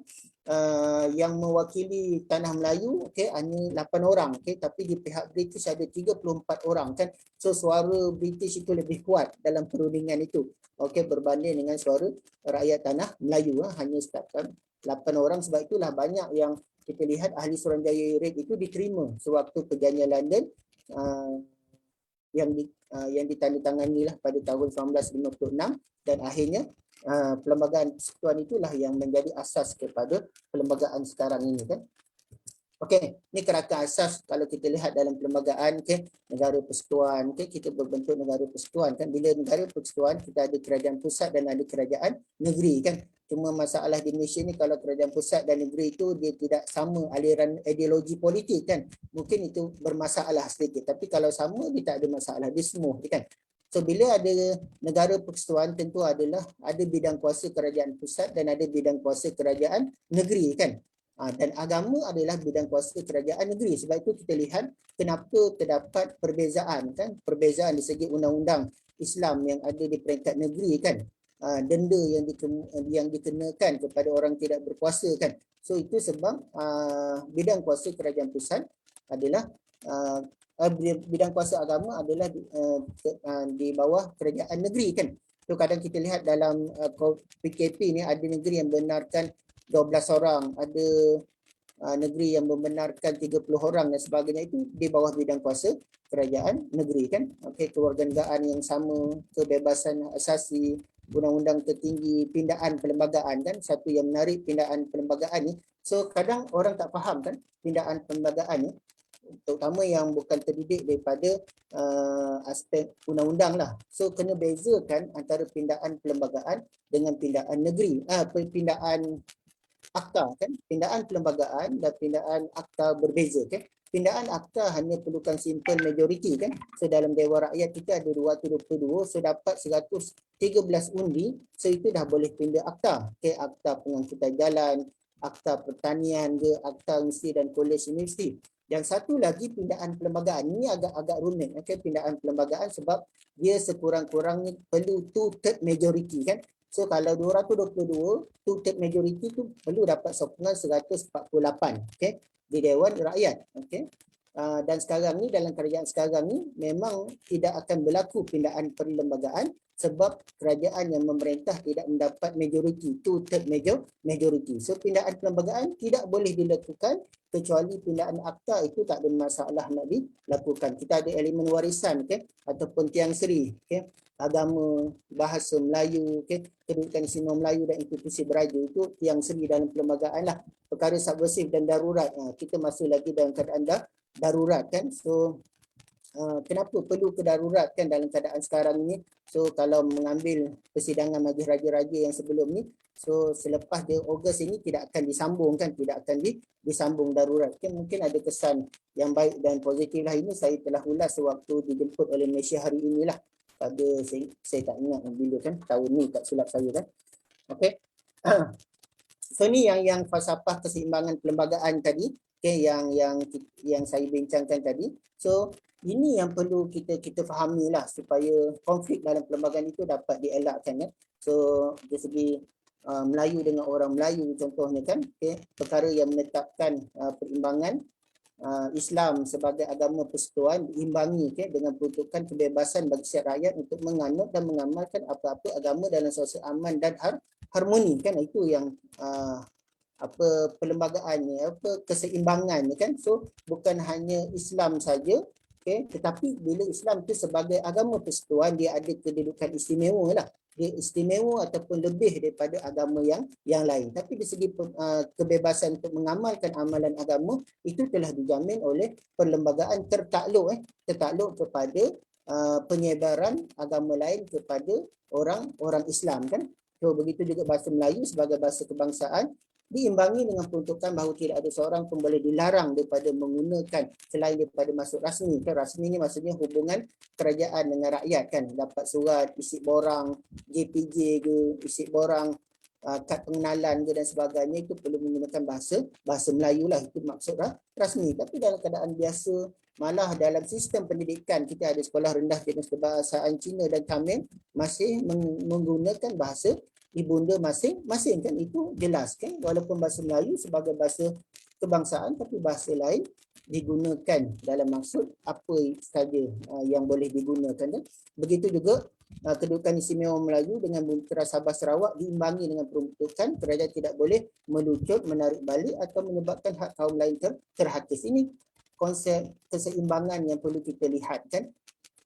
yang mewakili Tanah Melayu, okay, hanya 8 orang, okay, tapi di pihak British ada 34 orang kan. So suara British itu lebih kuat dalam perundingan itu, okay, berbanding dengan suara rakyat Tanah Melayu, hanya setakat 8 orang. Sebab itulah banyak yang kita lihat ahli Suruhanjaya Red itu diterima sewaktu perjanjian London yang ditandatangani lah pada tahun 1956, dan akhirnya perlembagaan persekutuan itulah yang menjadi asas kepada perlembagaan sekarang ini kan. Okey, ini kerangka asas kalau kita lihat dalam perlembagaan, okay, negara persekutuan, okay, kita berbentuk negara persekutuan kan. Bila negara persekutuan kita ada kerajaan pusat dan ada kerajaan negeri kan. Cuma masalah di Malaysia ni, kalau kerajaan pusat dan negeri itu dia tidak sama aliran ideologi politik kan. Mungkin itu bermasalah sedikit, tapi kalau sama dia tak ada masalah, dia semua kan. So bila ada negara persekutuan, tentu ada bidang kuasa kerajaan pusat dan ada bidang kuasa kerajaan negeri kan. Dan agama adalah bidang kuasa kerajaan negeri. Sebab itu kita lihat kenapa terdapat perbezaan kan, perbezaan di segi undang-undang Islam yang ada di peringkat negeri kan. Denda yang dikenakan kepada orang tidak berkuasa kan. So itu sebab bidang kuasa kerajaan pusat adalah bidang kuasa agama adalah di bawah kerajaan negeri kan. So kadang kita lihat dalam PKP ni ada negeri yang benarkan 12 orang, ada negeri yang membenarkan 30 orang dan sebagainya. Itu di bawah bidang kuasa kerajaan negeri kan. Okey, kewarganegaraan yang sama, kebebasan asasi, undang-undang tertinggi, pindaan perlembagaan kan. Satu yang menarik pindaan perlembagaan ni. So kadang orang tak faham kan pindaan perlembagaan ni. terutama yang bukan terdidik daripada aspek undang-undang lah. So kena bezakan antara pindaan perlembagaan dengan pindaan negeri, pindaan akta kan. Pindaan perlembagaan dan pindaan akta berbeza kan. Pindaan akta hanya perlukan simple majority kan. So dalam Dewan Rakyat kita ada 222, so dapat 113 undi, so itu dah boleh pindah akta. Okay, akta pengangkutan jalan, akta pertanian ke, akta universiti dan kolej universiti. Dan satu lagi pindaan perlembagaan, ini agak rumit. Okay, pindaan perlembagaan sebab dia sekurang-kurangnya perlu 2/3 majority kan. So kalau 222, 2/3 majority tu perlu dapat sokongan 148, okay, di Dewan Rakyat. Okay. Dan sekarang ni, dalam kerajaan sekarang ni memang tidak akan berlaku pindaan perlembagaan sebab kerajaan yang memerintah tidak mendapat majority, 2/3 majority. So pindaan perlembagaan tidak boleh dilakukan kecuali pindaan akta itu tak ada masalah nak dilakukan. Kita ada elemen warisan, okay, ataupun tiang seri, okay, agama, bahasa Melayu, okay, kedudukan istimewa Melayu dan institusi beraja, itu tiang seri dalam perlembagaan lah. Perkara subversif dan darurat, kita masih lagi dalam keadaan darurat kan. So kenapa perlu kedaruratan dalam keadaan sekarang ni? So kalau mengambil persidangan majlis raja-raja yang sebelum ni, so selepas dia Ogos ini tidak akan disambung kan, tidak akan disambung darurat kan. Mungkin ada kesan yang baik dan positif lah. Ini saya telah ulas sewaktu dijemput oleh Malaysia hari inilah, pada saya tak ingat bila kan, tahun ni tak silap saya kan. Okay. So ni yang falsafah keseimbangan perlembagaan tadi, okay, yang saya bincangkan tadi. So ini yang perlu kita fahami lah supaya konflik dalam perlembagaan itu dapat dielakkan ya. So dari segi Melayu dengan orang Melayu contohnya kan, okay, perkara yang menetapkan perimbangan Islam sebagai agama persekutuan diimbangi, okay, dengan peruntukan kebebasan bagi setiap rakyat untuk menganut dan mengamalkan apa-apa agama dalam suasana aman dan harmoni kan. Itu yang perlembagaannya, keseimbangannya kan. So bukan hanya Islam saja, okay, tetapi bila Islam itu sebagai agama persekutuan, dia ada kedudukan istimewa lah. Dia istimewa ataupun lebih daripada agama yang lain. Tapi di segi kebebasan untuk mengamalkan amalan agama itu telah dijamin oleh perlembagaan tertakluk kepada penyebaran agama lain kepada orang Islam kan. So begitu juga bahasa Melayu sebagai bahasa kebangsaan diimbangi dengan peruntukan bahawa tidak ada seorang pun boleh dilarang daripada menggunakan selain daripada masuk rasmi. Kan rasmi ni maksudnya hubungan kerajaan dengan rakyat kan. Dapat surat, isi borang, JPJ ke, isi borang, kad pengenalan ke dan sebagainya, itu perlu menggunakan bahasa Melayu lah. Itu maksud rasmi. Tapi dalam keadaan biasa, malah dalam sistem pendidikan kita ada sekolah rendah jenis kebahasaan Cina dan Tamil masih menggunakan bahasa ibunda masing-masing kan. Itu jelas kan, walaupun bahasa Melayu sebagai bahasa kebangsaan tapi bahasa lain digunakan dalam maksud apa saja yang boleh digunakan kan. Begitu juga kedudukan istimewa Melayu dengan Bentera Sabah Sarawak diimbangi dengan peruntukan kerajaan tidak boleh melucut, menarik balik atau menyebabkan hak kaum lain terhakis. Ini konsep keseimbangan yang perlu kita lihat kan.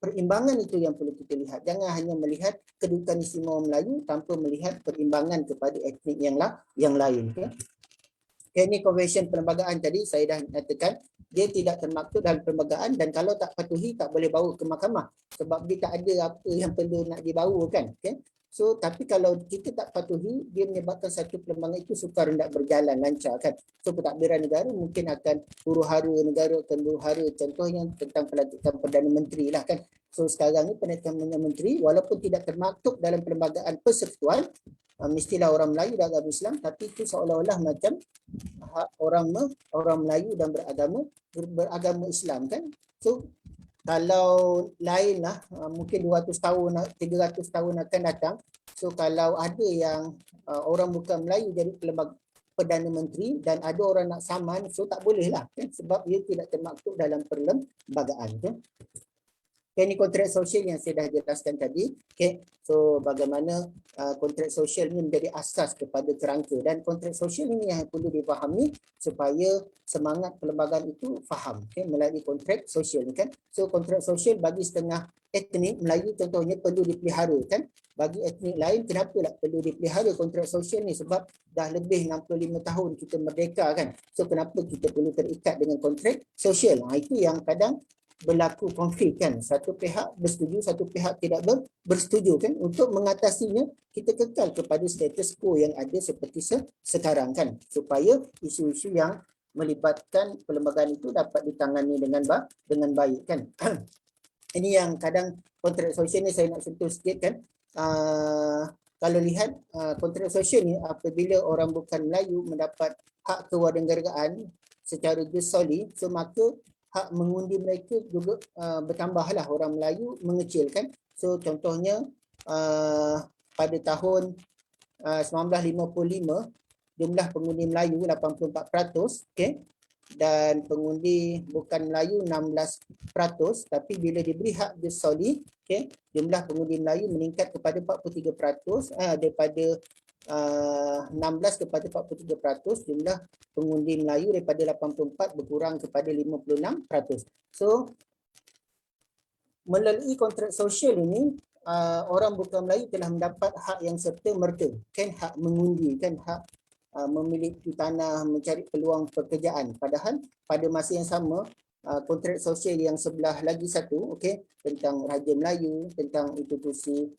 Perimbangan itu yang perlu kita lihat. Jangan hanya melihat kedudukan istimewa Melayu tanpa melihat perimbangan kepada etnik yang lain. Okay, ini convention perlembagaan tadi saya dah nyatakan dia tidak termaktub dalam perlembagaan, dan kalau tak patuhi tak boleh bawa ke mahkamah sebab dia tak ada apa yang perlu nak dibawa kan. Okay. So tapi kalau kita tak patuhi, dia menyebabkan satu perlembagaan itu sukar hendak berjalan lancar kan. So pentadbiran negara mungkin akan huru-hara, negara akan huru-hara, contohnya tentang pelantikan Perdana Menteri lah kan. So sekarang ni pelantikan Perdana Menteri walaupun tidak termaktub dalam perlembagaan persekutuan, mestilah orang Melayu dan agama Islam, tapi itu seolah-olah macam orang Melayu dan beragama Islam kan. So kalau lain lah, mungkin 200 tahun, 300 tahun akan datang. So kalau ada yang orang bukan Melayu jadi Perdana Menteri dan ada orang nak saman, so tak boleh lah kan? Sebab dia tidak termaktub dalam perlembagaan kan. Okay, ini kontrak sosial yang saya dah jelaskan tadi. Okay, so bagaimana kontrak sosial ini menjadi asas kepada kerangka, dan kontrak sosial ini yang perlu dipahami supaya semangat perlembagaan itu faham, okay, melalui kontrak sosial kan. So kontrak sosial bagi setengah etnik Melayu contohnya perlu dipelihara kan. Bagi etnik lain kenapa tak perlu dipelihara kontrak sosial ni, sebab dah lebih 65 tahun kita merdeka kan. So kenapa kita perlu terikat dengan kontrak sosial? Itu yang kadang berlaku konflik kan. Satu pihak bersetuju, satu pihak tidak bersetuju kan. Untuk mengatasinya kita kekal kepada status quo yang ada seperti sekarang kan, supaya isu-isu yang melibatkan perlembagaan itu dapat ditangani dengan baik kan. Ini yang kadang kontrak sosial ni saya nak sentuh sikit kan. Kalau lihat kontrak sosial ni, apabila orang bukan Melayu mendapat hak kewarganegaraan secara jus soli, so maka hak mengundi mereka juga bertambahlah. Orang Melayu mengecil kan. So contohnya pada tahun 1955 jumlah pengundi Melayu 84%, okey, dan pengundi bukan Melayu 16%, tapi bila diberi hak jus soli, okey, jumlah pengundi Melayu meningkat kepada 43%, daripada 16 kepada 43%, jumlah pengundi Melayu daripada 84 berkurang kepada 56%. So melalui kontrak sosial ini, orang bukan Melayu telah mendapat hak yang serta-merta kan, hak mengundi kan, hak memiliki tanah, mencari peluang pekerjaan. Padahal pada masa yang sama kontrak sosial yang sebelah lagi satu, okey, tentang Raja Melayu, tentang institusi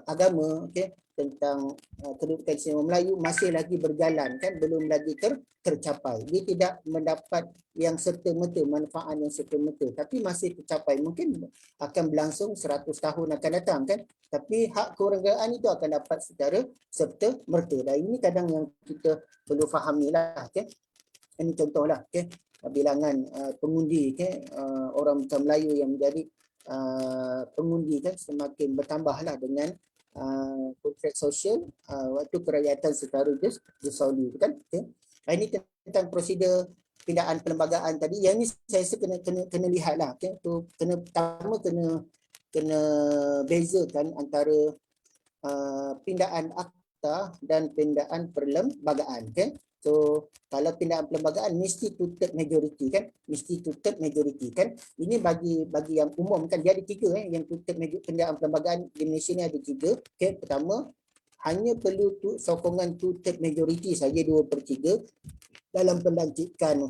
agama, okey, tentang kedudukan istimewa Melayu masih lagi berjalan kan, belum lagi tercapai. Dia tidak mendapat yang serta-merta, manfaat yang serta-merta, tapi masih tercapai. Mungkin akan berlangsung 100 tahun akan datang kan, tapi hak kewarganegaraan itu akan dapat secara serta-merta. Dan ini kadang yang kita perlu fahamilah, okay? Ini contohlah, okay? Bilangan pengundi, okay? Orang bukan Melayu yang menjadi pengundi kan semakin bertambahlah dengan kontrak sosial waktu kerakyatan secara jus soli kan. Okay? Ini tentang prosedur pindaan perlembagaan tadi. Yang ini saya rasa kena lihatlah, okay? Tu pertama kena bezakan antara pindaan akta dan pindaan perlembagaan, okay? So kalau pindaan perlembagaan mesti two-third majority kan, mesti two-third majority kan. Ini bagi yang umum kan, dia ada tiga yang two-third pindaan perlembagaan di Malaysia ni ada tiga. Okay, pertama hanya perlu sokongan two-third majority saja, 2/3 dalam pelantikan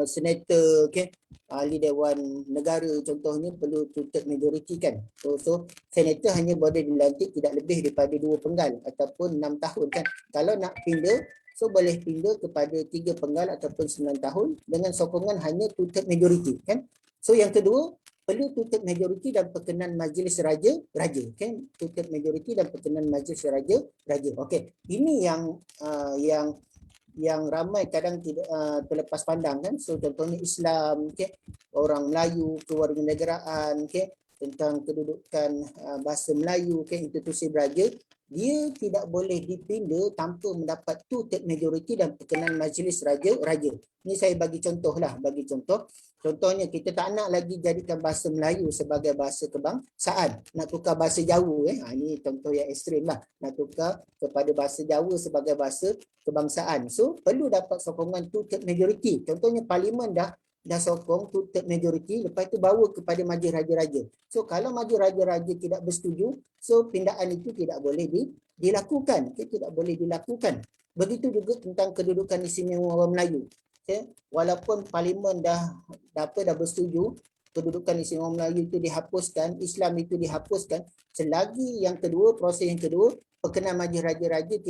senator, okay, ahli Dewan Negara contohnya perlu two-third majority kan. So senator hanya boleh dilantik tidak lebih daripada 2 penggal ataupun 6 tahun kan. Kalau nak pindah, so boleh pindah kepada 3 penggal ataupun 9 tahun dengan sokongan hanya two-third majority kan. So yang kedua, perlu two-third majority dan perkenan Majlis Raja kan. Two-third majority dan perkenan Majlis Raja. Okey. Ini yang ramai kadang tidak terlepas pandang kan. So contohnya Islam, okay, orang Melayu, kewarganegaraan, okay, tentang kedudukan bahasa Melayu, okay, institusi beraja, dia tidak boleh dipindah tanpa mendapat two-third majority dan perkenan Majlis Raja. Ini saya bagi contoh lah, Contohnya kita tak nak lagi jadikan bahasa Melayu sebagai bahasa kebangsaan, nak tukar bahasa Jawa. Ini contoh yang ekstrim lah, nak tukar kepada bahasa Jawa sebagai bahasa kebangsaan. So perlu dapat sokongan two-third majority. Contohnya parlimen dah sokong two-third majority, lepas itu bawa kepada Majlis Raja-Raja. So kalau Majlis Raja-Raja tidak bersetuju, so pindaan itu tidak boleh dilakukan. Okay? Tidak boleh dilakukan. Begitu juga tentang kedudukan istimewa orang Melayu. Okay? Walaupun parlimen dah bersetuju kedudukan istimewa Melayu itu dihapuskan, Islam itu dihapuskan, selagi yang kedua, proses yang kedua, perkenan Majlis Raja-Raja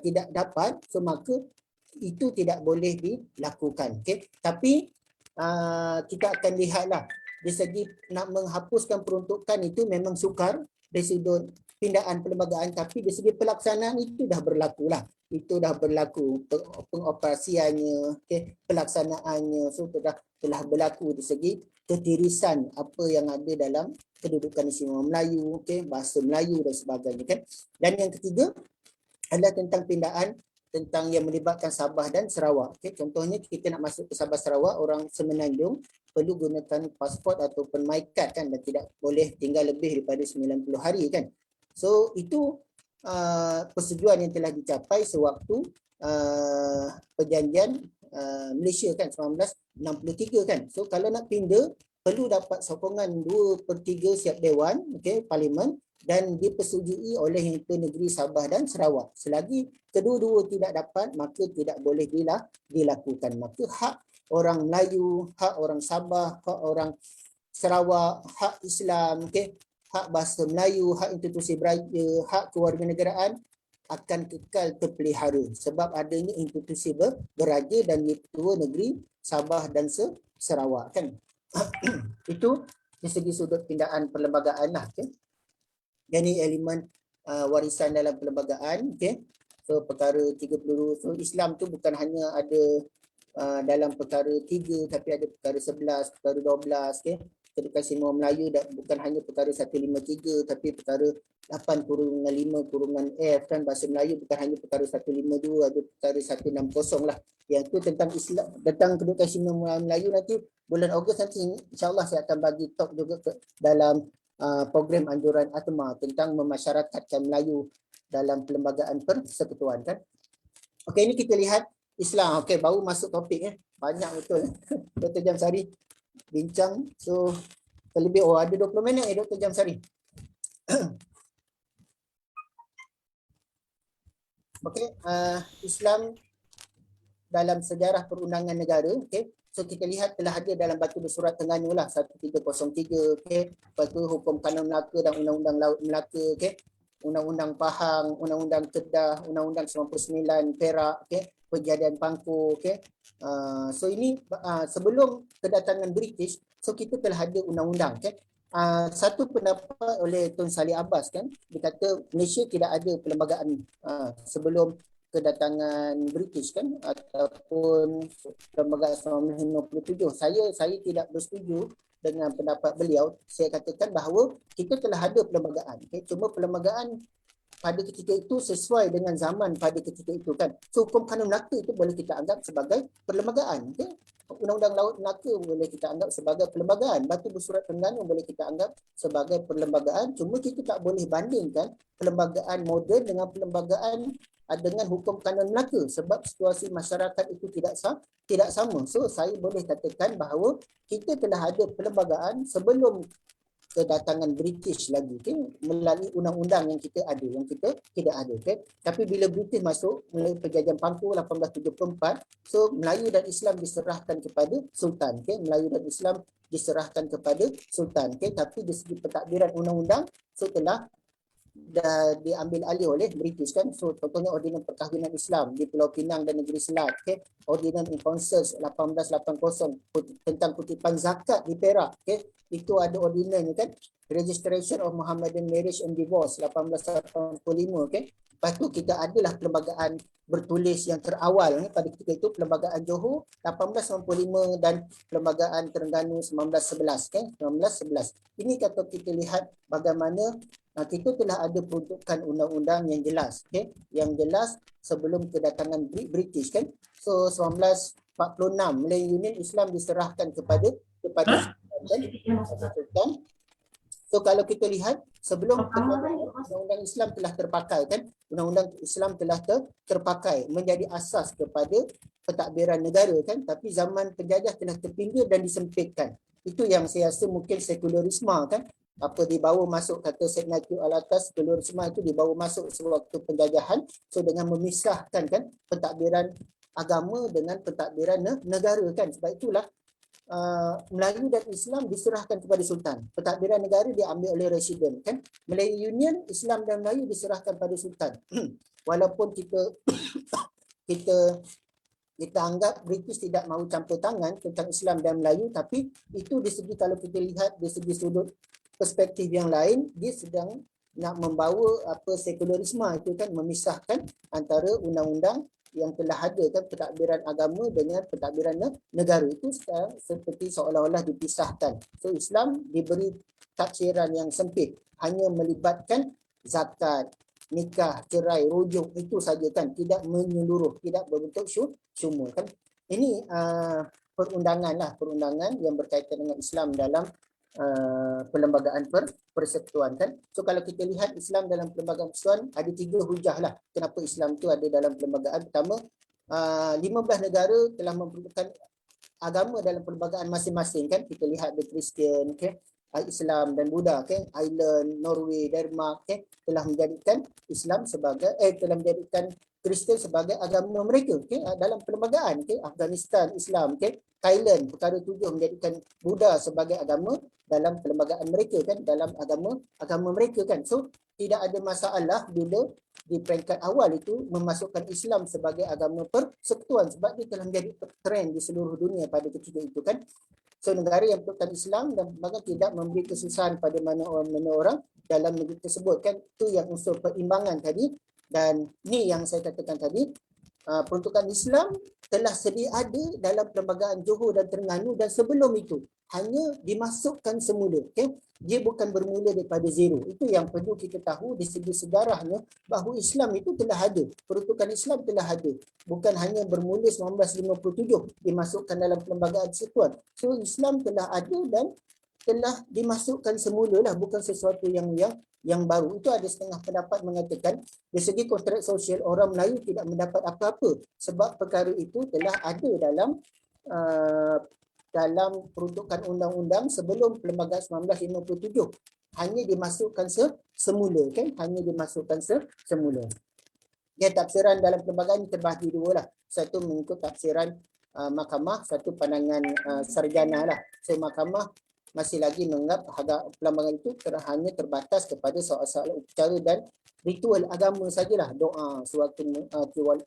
tidak dapat, so maka itu tidak boleh dilakukan. Okay? Tapi kita akan lihatlah, dari segi nak menghapuskan peruntukan itu memang sukar dari sudut pindaan perlembagaan, tapi dari segi pelaksanaan itu dah berlaku lah. Itu dah berlaku pengoperasiannya, okay, pelaksanaannya, so telah berlaku dari segi ketirisan apa yang ada dalam kedudukan istimewa Melayu, okay, bahasa Melayu dan sebagainya kan. Dan yang ketiga adalah tentang pindaan tentang yang melibatkan Sabah dan Sarawak. Okay, contohnya kita nak masuk ke Sabah Sarawak, orang Semenanjung perlu gunakan pasport ataupun MyKad kan, dan tidak boleh tinggal lebih daripada 90 hari kan. So itu persetujuan yang telah dicapai sewaktu perjanjian Malaysia kan 1963 kan. So kalau nak pindah perlu dapat sokongan 2/3 siap Dewan, Parlimen, dan dipersetujui oleh Yang Negeri Sabah dan Sarawak. Selagi kedua-dua tidak dapat, maka tidak boleh dilakukan. Maka hak orang Melayu, hak orang Sabah, hak orang Sarawak, hak Islam, hak bahasa Melayu, hak institusi beraja, hak kewarganegaraan akan kekal terpelihara sebab adanya institusi beraja dan Ketua Negeri Sabah dan Sarawak, kan. Itu dari segi sudut pindaan perlembagaan lah, Jadi elemen warisan dalam perlembagaan, So perkara 32. So Islam tu bukan hanya ada dalam perkara 3, tapi ada perkara 11, perkara 12, Kedudukan Semua Melayu bukan hanya perkara 153, tapi perkara 8/5/F, kan. Bahasa Melayu bukan hanya perkara 152, ada perkara 160 lah. Yang tu tentang Islam, tentang Kedudukan Semua Melayu nanti bulan Ogos nanti insyaAllah saya akan bagi talk juga dalam program anjuran ATMA tentang memasyarakatkan Melayu dalam perlembagaan persekutuan, kan. Okey, ini kita lihat Islam. Okey, baru masuk topik, banyak betul. Dr. Jamsari bincang. So terlebih ada 20 minit Dr. Jamsari. Okey, Islam dalam sejarah perundangan negara, So kita lihat telah ada dalam batu bersurat Terengganu lah 1303, Lepas tu hukum kanun Melaka dan undang-undang Laut Melaka, Undang-undang Pahang, Undang-undang Kedah, Undang-undang 99 Perak, Perjanjian Pangku, So ini sebelum kedatangan British, so kita telah ada undang-undang, Satu pendapat oleh Tun Salih Abbas, kan, dia kata Malaysia tidak ada perlembagaan sebelum kedatangan British, kan, ataupun perlembagaan 1957. Saya tidak bersetuju dengan pendapat beliau. Saya katakan bahawa kita telah ada perlembagaan, cuma perlembagaan pada ketika itu sesuai dengan zaman pada ketika itu, kan. So hukum kanun Melaka itu boleh kita anggap sebagai perlembagaan, Undang-undang Laut Melaka boleh kita anggap sebagai perlembagaan, Batu Bersurat Terengganu boleh kita anggap sebagai perlembagaan. Cuma kita tak boleh bandingkan perlembagaan moden dengan perlembagaan dengan hukum kanun Melaka sebab situasi masyarakat itu tidak sama. So saya boleh katakan bahawa kita telah ada perlembagaan sebelum kedatangan British lagi, melalui undang-undang yang kita ada, yang kita tidak ada, Tapi bila British masuk melalui Perjanjian Pangku 1874, so Melayu dan Islam diserahkan kepada Sultan, Melayu dan Islam diserahkan kepada Sultan, Tapi dari segi pentadbiran undang-undang, so telah dah diambil alih oleh British, kan. So contohnya Ordinan Perkahwinan Islam di Pulau Pinang dan Negeri Selat, Ordinan in Councils 1880 tentang kutipan zakat di Perak, itu ada ordinannya, kan. Registration of Mohammedan Marriage and Divorce 1885, Lepas tu kita adalah perlembagaan bertulis yang terawal, pada ketika itu perlembagaan Johor 1895 dan perlembagaan Terengganu 1911, 1911. Ini kalau kita lihat bagaimana kita telah ada peruntukan undang-undang yang jelas, yang jelas sebelum kedatangan British, kan. So 1946 Malay Union Islam diserahkan kepada Sultan. So kalau kita lihat sebelum undang-undang Islam telah terpakai, kan, undang-undang Islam telah terpakai menjadi asas kepada pentadbiran negara, kan, tapi zaman penjajah telah terpinggir dan disempitkan. Itu yang saya rasa mungkin sekularisme, kan, dibawa masuk, kata Syed Najib Al-Atas, sekularisme itu dibawa masuk sewaktu penjajahan, so dengan memisahkan, kan, pentadbiran agama dengan pentadbiran negara, kan. Sebab itulah Melayu dan Islam diserahkan kepada Sultan. Pentadbiran negara diambil oleh residen, kan. Malay Union, Islam dan Melayu diserahkan pada Sultan. Walaupun kita anggap British tidak mahu campur tangan tentang Islam dan Melayu, tapi itu di segi, kalau kita lihat dari segi sudut perspektif yang lain, dia sedang nak membawa sekularisme itu, kan, memisahkan antara undang-undang yang telah ada, kan, pentadbiran agama dengan pentadbiran negara. Itu sekarang seperti seolah-olah dipisahkan. So Islam diberi tafsiran yang sempit, hanya melibatkan zakat, nikah, cerai, rujuk, itu saja, kan, tidak menyeluruh, tidak berbentuk syumul, kan. Ini perundangan yang berkaitan dengan Islam dalam perlembagaan persekutuan, kan. So kalau kita lihat Islam dalam perlembagaan persekutuan, ada 3 hujah lah kenapa Islam tu ada dalam perlembagaan. Pertama, 15 negara telah memperlukan agama dalam perlembagaan masing-masing kan. Kita lihat the Kristian, okay, Islam dan Buddha, okay, Ireland, Norway, Denmark, okay, telah menjadikan Islam sebagai telah menjadikan Kristian sebagai agama mereka, okay, dalam perlembagaan, okay, Afghanistan Islam, okay, Thailand perkara 7 menjadikan Buddha sebagai agama dalam perlembagaan mereka kan, dalam agama mereka kan. So tidak ada masalah bila di peringkat awal itu memasukkan Islam sebagai agama persekutuan sebab dia telah menjadi trend di seluruh dunia pada ketika itu kan. So negara yang perlukan Islam dan bahkan tidak memberi kesusahan pada mana orang dalam negeri tersebut kan, itu yang unsur perimbangan tadi. Dan ni yang saya katakan tadi, peruntukan Islam telah sedia ada dalam perlembagaan Johor dan Terengganu dan sebelum itu hanya dimasukkan semula, okay? Dia bukan bermula daripada zero. Itu yang perlu kita tahu di segi sejarahnya, bahawa Islam itu telah ada, peruntukan Islam telah ada, bukan hanya bermula 1957 dimasukkan dalam perlembagaan persekutuan. So Islam telah ada dan telah dimasukkan semula lah, bukan sesuatu yang baru. Itu ada setengah pendapat mengatakan dari segi kontrak sosial orang Melayu tidak mendapat apa-apa sebab perkara itu telah ada dalam peruntukan undang-undang sebelum perlembagaan 1957. Hanya dimasukkan semula kan, hanya dimasukkan semula. Ya, tafsiran dalam perlembagaan terbahagi dua lah. Satu mengikut tafsiran mahkamah, satu pandangan sarjana lah. So mahkamah masih lagi menganggap perlembagaan itu hanya terbatas kepada soal-soal upacara dan ritual agama sajalah. Doa sewaktu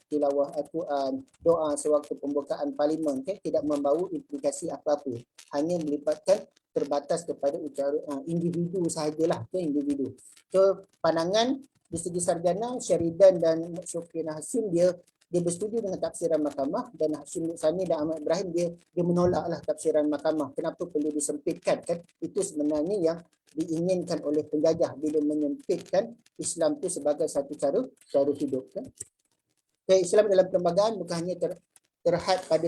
tilawah Al-Quran, doa sewaktu pembukaan parlimen, okay? Tidak membawa implikasi apa-apa. Hanya melibatkan terbatas kepada ucara individu sahajalah, okay? Individu. So pandangan di segi sarjana, Sheridan dan Sofiana Hasim dia bersetuju dengan tafsiran mahkamah, dan Hashim Luqsani dan Ahmad Ibrahim dia menolaklah tafsiran mahkamah. Kenapa perlu disempitkan kan? Itu sebenarnya yang diinginkan oleh penjajah bila menyempitkan Islam itu sebagai satu cara hidup kan. Islam dalam perlembagaan bukan hanya terhad pada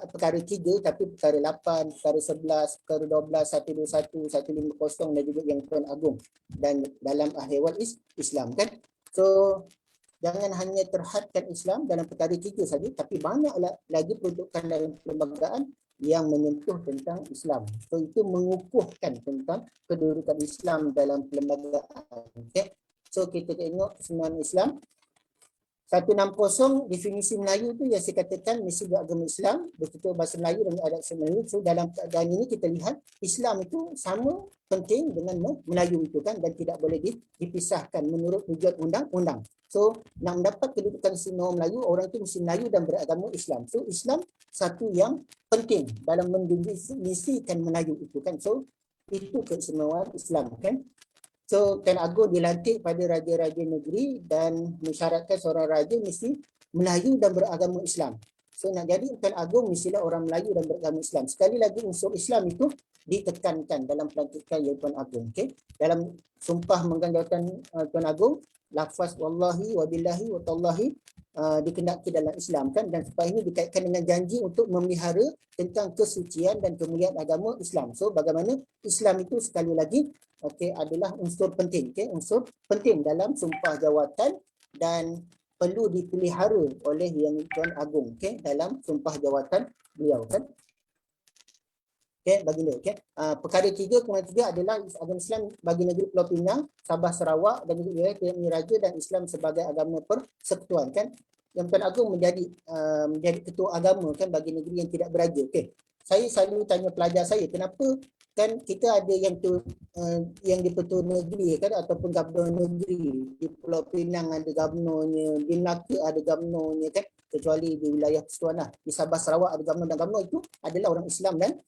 perkara 3 tapi perkara 8, perkara 11, perkara 12, 121, 150 dan juga yang Tuan Agung dan dalam ahwal Islam kan. So jangan hanya terhadkan Islam dalam perkara 3 saja, tapi banyak lagi peruntukan dalam perlembagaan yang menyentuh tentang Islam. So itu mengukuhkan tentang kedudukan Islam dalam perlembagaan. Okay. So kita tengok kesemuan Islam 160 definisi Melayu tu yang saya katakan mesti beragama Islam, bertutur bahasa Melayu dan adat Melayu. So dalam keadaan ini kita lihat Islam itu sama penting dengan Melayu itu kan, dan tidak boleh dipisahkan menurut tujuan undang-undang. So nak mendapat kedudukan istimewa Melayu, orang itu mesti Melayu dan beragama Islam. So Islam satu yang penting dalam mendefinisikan Melayu itu kan. So itu keistimewaan Islam kan. So Tuan Agung dilantik pada raja-raja negeri dan mensyaratkan seorang raja mesti Melayu dan beragama Islam. So nak jadi Tuan Agung mestilah orang Melayu dan beragama Islam. Sekali lagi unsur Islam itu ditekankan dalam pelantikan ya Tuan Agung. Okay? Dalam sumpah memegang jawatan Tuan Agung, lafaz wallahi wabillahi watallahi dikendaki dalam Islam kan, dan supaya ini dikaitkan dengan janji untuk memelihara tentang kesucian dan kemuliaan agama Islam. So bagaimana Islam itu sekali lagi adalah unsur penting, unsur penting dalam sumpah jawatan dan perlu dipelihara oleh Yang Tuan Agung dalam sumpah jawatan beliau kan. Baginda. Perkara 3 kemudian 3 adalah agama Islam bagi negeri Pulau Pinang, Sabah, Sarawak dan juga wilayah Raja dan Islam sebagai agama persekutuan kan. Yang Tuan Agung menjadi ketua agama kan bagi negeri yang tidak beraja. Saya selalu tanya pelajar saya, kenapa kan kita ada yang di Pertua Negeri kan, ataupun Gubernur Negeri. Di Pulau Pinang ada gubernurnya, di Melaka ada gubernurnya kan, kecuali di wilayah Persekutuan lah. Di Sabah, Sarawak ada gubernur, dan gubernur itu adalah orang Islam dan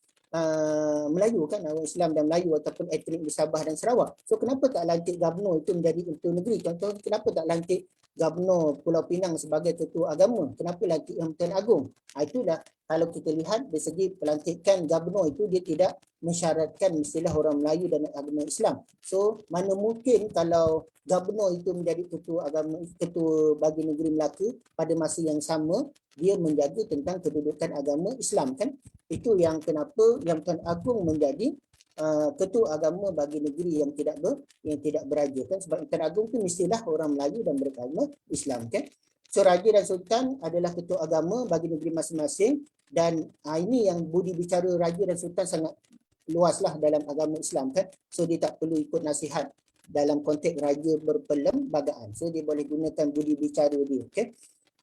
Melayu kan, orang Islam dan Melayu ataupun etnik di Sabah dan Sarawak. So kenapa tak lantik gubernur itu menjadi ketua negeri? Contoh, kenapa tak lantik gubernur Pulau Pinang sebagai ketua agama? Kenapa lantik Yang Tuan Agung? Itulah kalau kita lihat dari segi pelantikan gubernur itu dia tidak mensyaratkan mestilah orang Melayu dan agama Islam. So mana mungkin kalau gubernur itu menjadi ketua bagi negeri Melaka pada masa yang sama dia menjaga tentang kedudukan agama Islam kan. Itu yang kenapa Yang Tuan Agung menjadi ketua agama bagi negeri yang tidak beraja kan, sebab Tuan Agung itu mestilah orang Melayu dan beragama Islam kan. So Raja dan Sultan adalah ketua agama bagi negeri masing-masing Dan ini yang budi bicara raja dan sultan sangat luaslah dalam agama Islam kan. So dia tak perlu ikut nasihat dalam konteks raja berperlembagaan. So dia boleh gunakan budi bicara dia. Okay?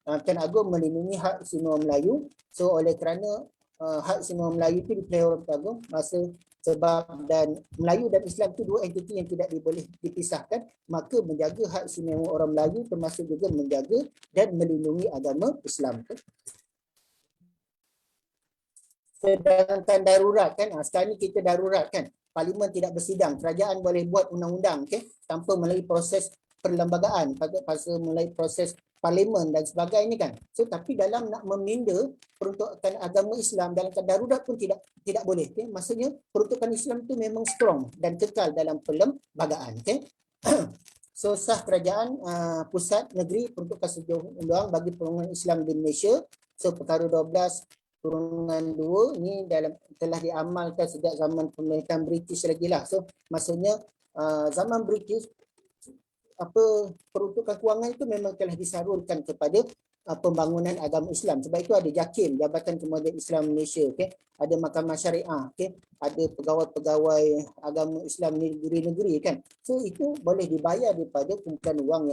Tuan Agong melindungi hak istimewa Melayu. So oleh kerana hak istimewa Melayu itu dipelihara oleh Tuan Agong masa sebab dan Melayu dan Islam itu dua entiti yang tidak boleh dipisahkan, maka menjaga hak istimewa orang Melayu termasuk juga menjaga dan melindungi agama Islam. Sedangkan darurat kan, sekarang ni kita darurat kan, parlimen tidak bersidang, kerajaan boleh buat undang-undang tanpa melalui proses perlembagaan, melalui proses parlimen dan sebagainya kan. So tapi dalam nak meminda peruntukan agama Islam dalam keadaan darurat pun tidak boleh. Maksudnya peruntukan Islam tu memang strong dan kekal dalam perlembagaan. So sah kerajaan pusat negeri peruntukan sejauh undang bagi peruntukan Islam di Malaysia. So perkara 12 kurungan 2 ni telah diamalkan sejak zaman pemerintahan British lagi lah. So maksudnya zaman British peruntukan kewangan itu memang telah disalurkan kepada pembangunan agama Islam. Sebab itu ada JAKIM, Jabatan Kemudahan Islam Malaysia, ada Mahkamah Syariah, ada pegawai-pegawai agama Islam negeri-negeri kan. So itu boleh dibayar daripada kumpulan wang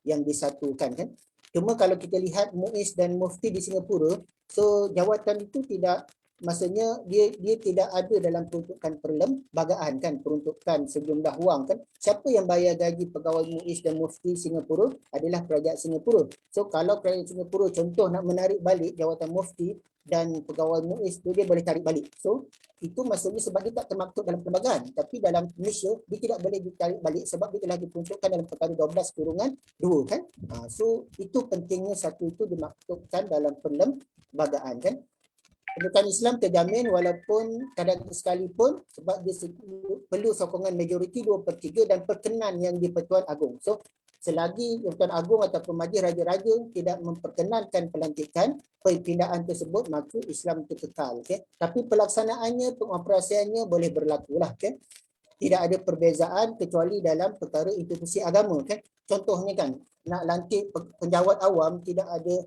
yang disatukan kan. Cuma kalau kita lihat MUIS dan Mufti di Singapura, so jawatan itu tidak, maksudnya dia tidak ada dalam peruntukan perlembagaan kan, peruntukan sejumlah wang kan. Siapa yang bayar gaji pegawai MUIS dan Mufti Singapura adalah kerajaan Singapura. So kalau kerajaan Singapura contoh nak menarik balik jawatan Mufti dan pegawai MUIS tu, dia boleh tarik balik. So itu maksudnya sebab dia tak termaktub dalam perlembagaan. Tapi dalam Malaysia dia tidak boleh ditarik balik sebab dia telah diperuntukkan dalam perkara 12/2 kan. So itu pentingnya satu itu dimaktubkan dalam perlembagaan kan. Peruntukan Islam terjamin walaupun kadang sekalipun sebab dia perlu sokongan majoriti 2/3 dan perkenan yang di-Pertuan Agong. So selagi Tuan Agong ataupun majlis raja-raja tidak memperkenankan pelantikan perpindahan tersebut, maka Islam itu kekal. Tapi pelaksanaannya, pengoperasiannya boleh berlaku lah. Tidak ada perbezaan kecuali dalam perkara institusi agama. Contohnya kan, nak lantik penjawat awam tidak ada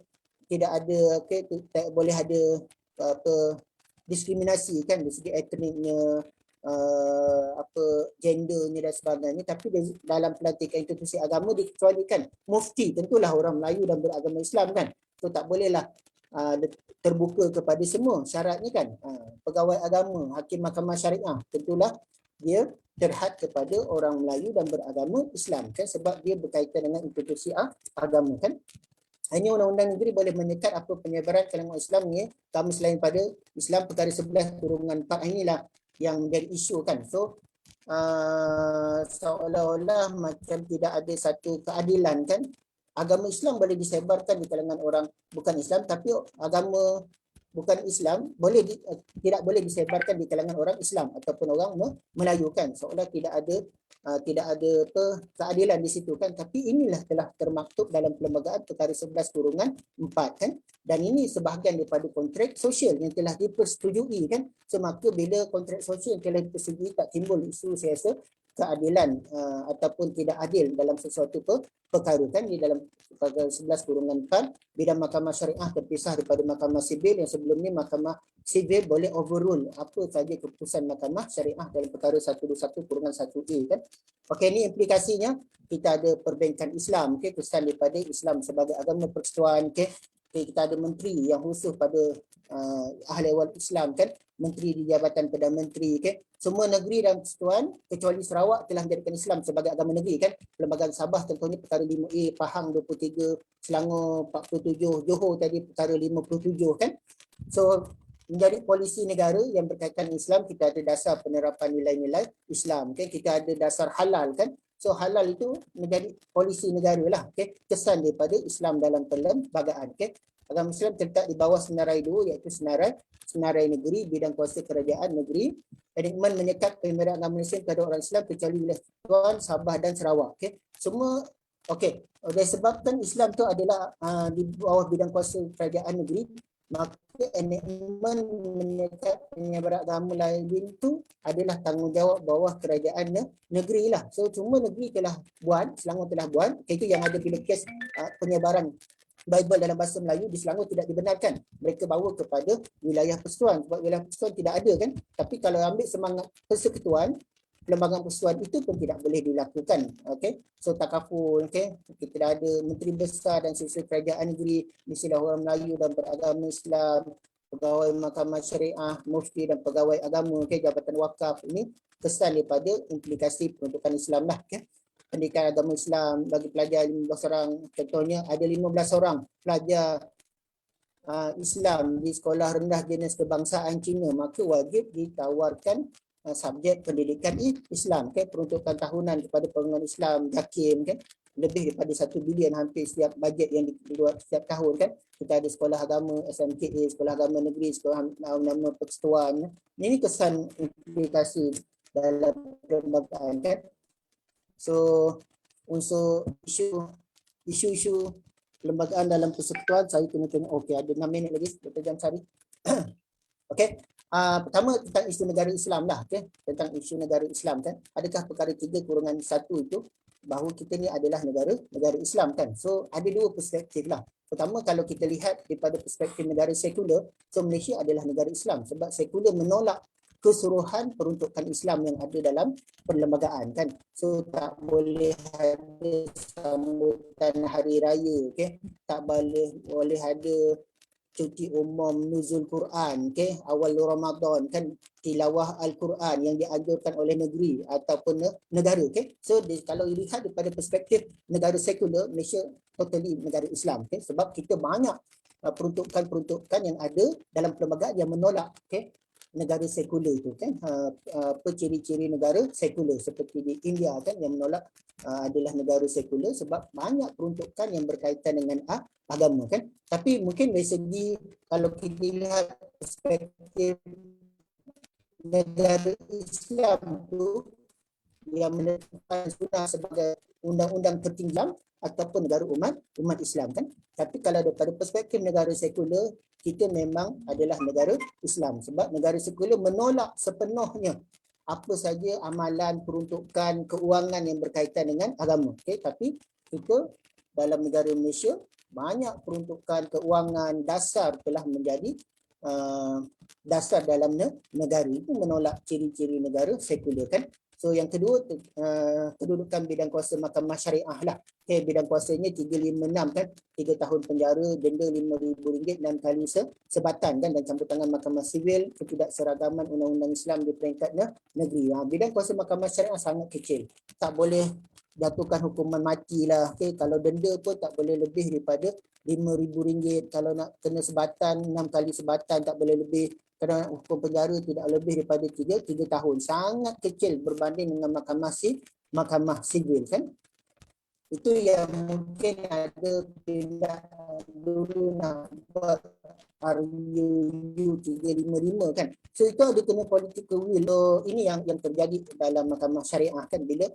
boleh ada diskriminasi kan dari segi etniknya, gendernya dan sebagainya. Tapi dalam pelantikan institusi agama dikecualikan. Mufti tentulah orang Melayu dan beragama Islam kan. So tak bolehlah terbuka kepada semua syaratnya kan. Pegawai agama, hakim mahkamah syariah tentulah dia terhad kepada orang Melayu dan beragama Islam kan, sebab dia berkaitan dengan institusi agama kan. Hanya undang-undang negeri boleh menyekat apa penyebaran kalangan Islam ni kami selain pada Islam perkara 11/4 inilah yang menjadi isu kan. So seolah-olah macam tidak ada satu keadilan kan. Agama Islam boleh disebarkan di kalangan orang bukan Islam, tapi agama bukan Islam tidak boleh disebarkan di kalangan orang Islam ataupun orang Melayu kan. Seolah tidak ada keadilan di situ kan. Tapi inilah telah termaktub dalam perlembagaan perkara 11/4 kan. Dan ini sebahagian daripada kontrak sosial yang telah dipersetujui kan. So maka bila kontrak sosial yang telah dipersetujui tak timbul isu saya rasa keadilan ataupun tidak adil dalam sesuatu perkara kan. Di dalam perkara 11/4 bidang mahkamah syariah terpisah daripada mahkamah sibil yang sebelum ni mahkamah sibil boleh overrule apa saja keputusan mahkamah syariah dalam perkara 121/1A kan. Okey, ini implikasinya kita ada perbankan Islam, kesan daripada Islam sebagai agama persekutuan. Kita ada menteri yang khusus pada ahli awal Islam kan, menteri di Jabatan Perdana Menteri semua negeri dan persekutuan kecuali Sarawak telah menjadikan Islam sebagai agama negeri kan. Perlembagaan Sabah contohnya perkara 5A, Pahang 23, Selangor 47, Johor tadi perkara 57 kan. So menjadi polisi negara yang berkaitan Islam, kita ada dasar penerapan nilai-nilai Islam kan. Kita ada dasar halal kan. So halal itu menjadi polisi negara lah. Kesan daripada Islam dalam perlembagaan. Agama Islam terletak di bawah senarai 2 iaitu senarai negeri, bidang kuasa kerajaan negeri. Enakmen menyekat pemerintahan agama Islam kepada orang Islam kecuali wilayah Tuan, Sabah dan Sarawak. Semua oleh sebabkan Islam tu adalah di bawah bidang kuasa kerajaan negeri, maka enakmen menyekat penyebaran agama lain tu adalah tanggungjawab bawah kerajaan negeri lah. So cuma negeri telah buat, Selangor telah buat, itu yang ada bila kes penyebaran Bible dalam bahasa Melayu di Selangor tidak dibenarkan. Mereka bawa kepada wilayah persekutuan sebab wilayah persekutuan tidak ada kan. Tapi kalau ambil semangat persekutuan, perlembagaan persekutuan itu pun tidak boleh dilakukan. Okey. So takaful, okey. Kita dah ada menteri besar dan sekretari kerajaan negeri, mestilah orang Melayu dan beragama Islam, pegawai mahkamah syariah, mufti dan pegawai agama, okey, jabatan wakaf. Ini kesan daripada implikasi peruntukan Islam lah, okey. Pendidikan agama Islam bagi pelajar 15 orang, contohnya ada 15 orang pelajar Islam di sekolah rendah jenis kebangsaan Cina, maka wajib ditawarkan subjek pendidikan Islam, okay? Peruntukan tahunan kepada pengguna Islam JAKIM, okay? Lebih daripada 1 bilion hampir setiap bajet yang dibuat setiap tahun kan. Kita ada sekolah agama SMKA, sekolah agama negeri, sekolah nama persekutuan. Ini kesan implikasi dalam perlembagaan kan. So unsur isu-isu perlembagaan dalam persekutuan saya kena tengok. Okey, ada 6 minit lagi Dr. Jamsari. Okey. Pertama tentang isu negara Islam lah, okey. Tentang isu negara Islam kan. Adakah perkara 3-1 itu bahawa kita ni adalah negara Islam kan. So ada 2 perspektif lah. Pertama, kalau kita lihat daripada perspektif negara sekular, so Malaysia adalah negara Islam sebab sekular menolak keseluruhan peruntukan Islam yang ada dalam perlembagaan kan. So tak boleh ada sambutan hari raya, okey. Tak boleh ada cuti umum nuzul Quran, okey, awal Ramadan kan, tilawah Al-Quran yang dianjurkan oleh negeri ataupun negara, okey. So kalau dilihat daripada perspektif negara sekular, Malaysia totally negara Islam, okey, sebab kita banyak peruntukan yang ada dalam perlembagaan yang menolak, okey, negara sekular itu kan. Apa ciri-ciri negara sekular seperti di India kan yang menolak adalah negara sekular sebab banyak peruntukan yang berkaitan dengan agama kan. Tapi mungkin dari segi kalau kita lihat perspektif negara Islam tu yang menetapkan sunnah sebagai undang-undang tertinggi ataupun negara umat Islam kan. Tapi kalau daripada perspektif negara sekular, kita memang adalah negara Islam sebab negara sekular menolak sepenuhnya apa saja amalan, peruntukan, keuangan yang berkaitan dengan agama. Okay? Tapi kita dalam negara Malaysia banyak peruntukan keuangan dasar telah menjadi dasar dalam negara itu menolak ciri-ciri negara sekular kan. So yang kedua, kedudukan bidang kuasa mahkamah syariah lah. Okay, bidang kuasanya 356 kan, 3 tahun penjara, denda RM5,000 6 kali sebatan kan, dan campur tangan mahkamah sivil, ketidakseragaman undang-undang Islam di peringkat negeri. Bidang kuasa mahkamah syariah sangat kecil. Tak boleh jatuhkan hukuman mati lah. Okay, kalau denda pun tak boleh lebih daripada RM5,000. Kalau nak kena sebatan, 6 kali sebatan tak boleh lebih. Kerana hukum penjara tidak lebih daripada 3 tahun. Sangat kecil berbanding dengan mahkamah sivil kan. Itu yang mungkin ada tindak dulu nak buat RUU 355 kan. So itu ada kena political will. So ini yang terjadi dalam mahkamah syariah kan, bila